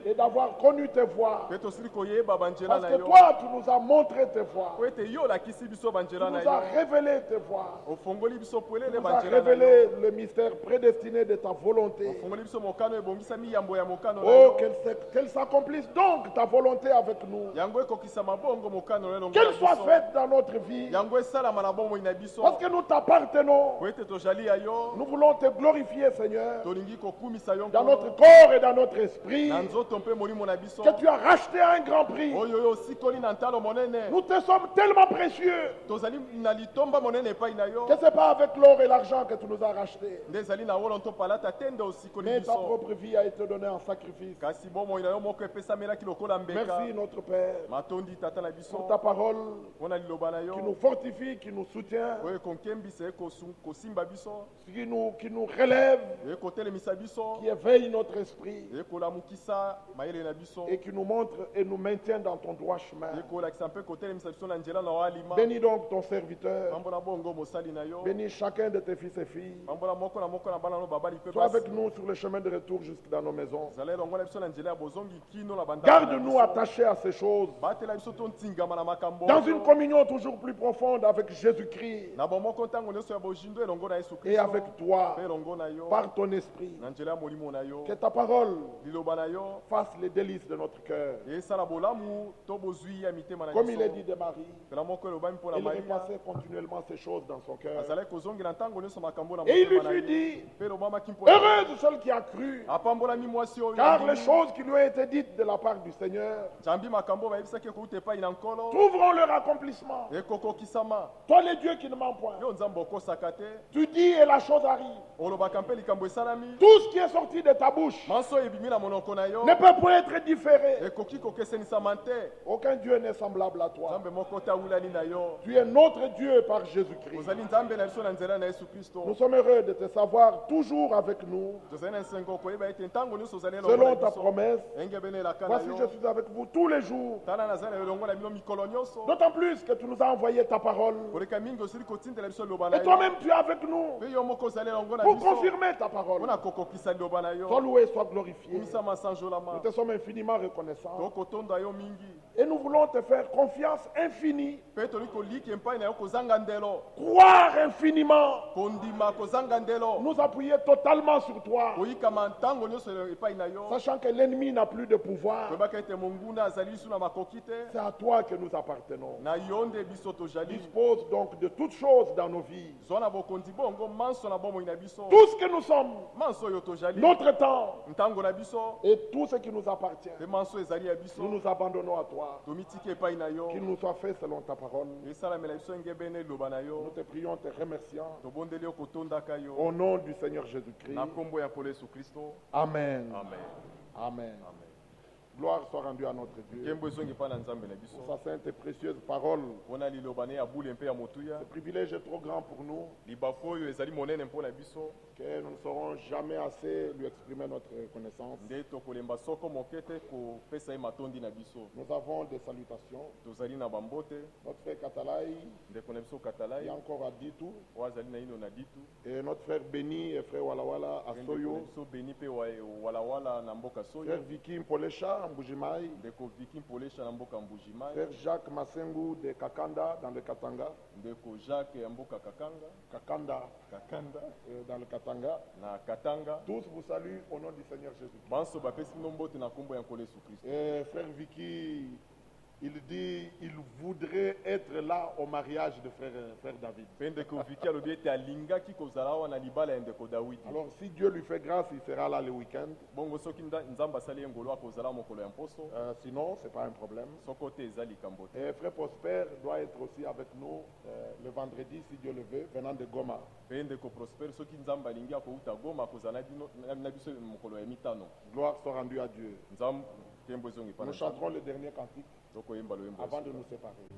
et d'avoir connu tes voies. Parce que toi, tu nous as montré montré tes voies. Tu nous as révélé tes voies. Tu nous as révélé le mystère prédestiné de ta volonté. Oh, qu'elle s'accomplisse donc ta volonté avec nous. Qu'elle soit faite dans notre vie. Parce que nous t'appartenons. Nous voulons te glorifier, Seigneur, dans notre corps et dans notre esprit. Que tu as racheté à un grand prix. Nous te sommes tellement précieux que ce n'est pas avec l'or et l'argent que tu nous as rachetés. Mais ta propre vie a été donnée en sacrifice. Merci notre Père pour ta parole qui nous fortifie, qui nous soutient, qui nous relève, qui éveille notre esprit et qui nous montre et nous maintient dans ton droit chemin. Bénis donc ton serviteur. Bénis chacun de tes fils et filles. Sois avec nous sur le chemin de retour jusque dans nos maisons. Garde-nous attachés à ces choses. Dans une communion toujours plus profonde avec Jésus-Christ et avec toi, par ton esprit. Que ta parole fasse les délices de notre cœur. Comme il est dit de Marie, il repassait continuellement ces choses dans son cœur. Et il lui fut dit, heureuse celle qui a cru, car les choses qui lui ont été dites de la part du Seigneur trouveront leur accomplissement. Toi, le Dieu qui ne ment point, tu dis et la chose arrive. Tout ce qui est sorti de ta bouche ne peut pas être différé. Aucun Dieu n'est semblable à toi. Tu es notre Dieu par Jésus-Christ. Nous sommes heureux de te savoir toujours avec nous. Selon ta promesse, voici je suis avec vous tous les jours. D'autant plus que tu nous as envoyé ta parole. Et toi-même tu es avec nous pour confirmer ta parole. Sois loué, sois glorifié. Nous te sommes infiniment reconnaissants. Et nous voulons te faire confiance infinie. Croire infiniment. Nous appuyer totalement sur toi. Sachant que l'ennemi n'a plus de pouvoir. C'est à toi que nous appartenons. Dispose donc de toutes choses dans nos vies. Tout ce que nous sommes, notre temps et tout ce qui nous appartient, nous nous abandonnons à toi. Qu'il nous soit fait selon ta parole. Nous te prions, te remercions. Au nom du Seigneur Jésus-Christ. Amen. Amen. Gloire soit rendue à notre Dieu pour sa sainte et précieuse parole. Ce privilège est trop grand pour nous que nous ne saurons jamais assez lui exprimer notre reconnaissance. Nous avons des salutations. Notre frère Katalai est encore à Ditu. Et notre frère Béni et frère Walawala à Soyo. Frère Vicky Mpolesha à Mbujimai. Frère Jacques Masengu de Kakanda dans le Katanga. Kakanda dans le Katanga. Tous vous saluent au nom du Seigneur Jésus-Christ. Et frère Vicky, il dit il voudrait être là au mariage de frère David. Alors si Dieu lui fait grâce, il sera là le week-end. Sinon, ce n'est pas un problème. Et frère Prosper doit être aussi avec nous le vendredi, si Dieu le veut, venant de Goma. Gloire soit rendue à Dieu. Nous chanterons le dernier cantique avant de nous séparer.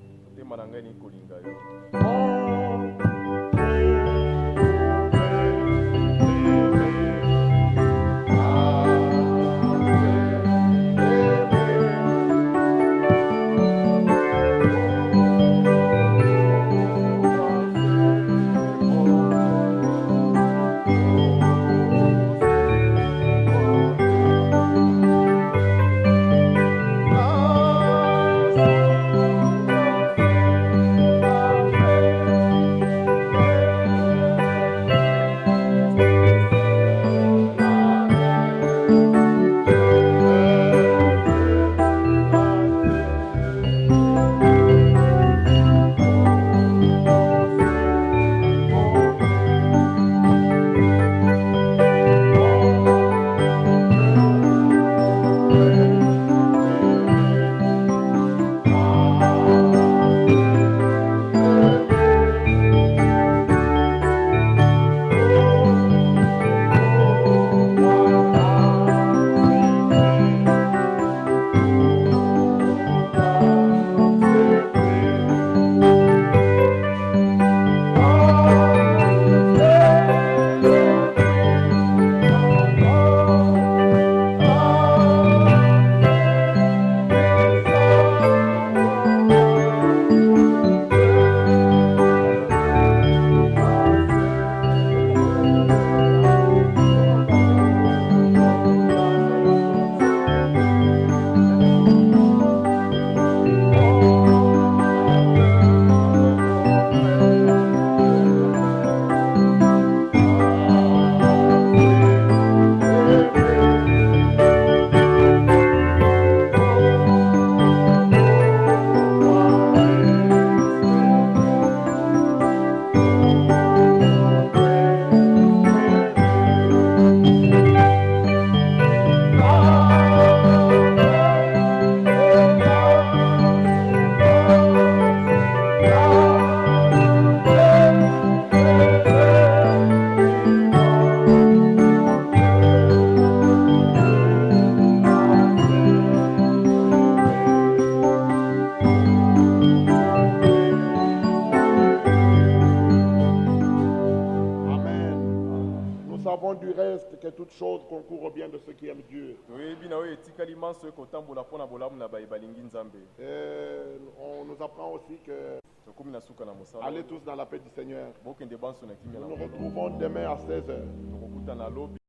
que toute chose concourt au bien de ceux qui aiment Dieu. On nous apprend aussi que allez tous dans la paix du Seigneur. Nous nous retrouvons demain à 16h.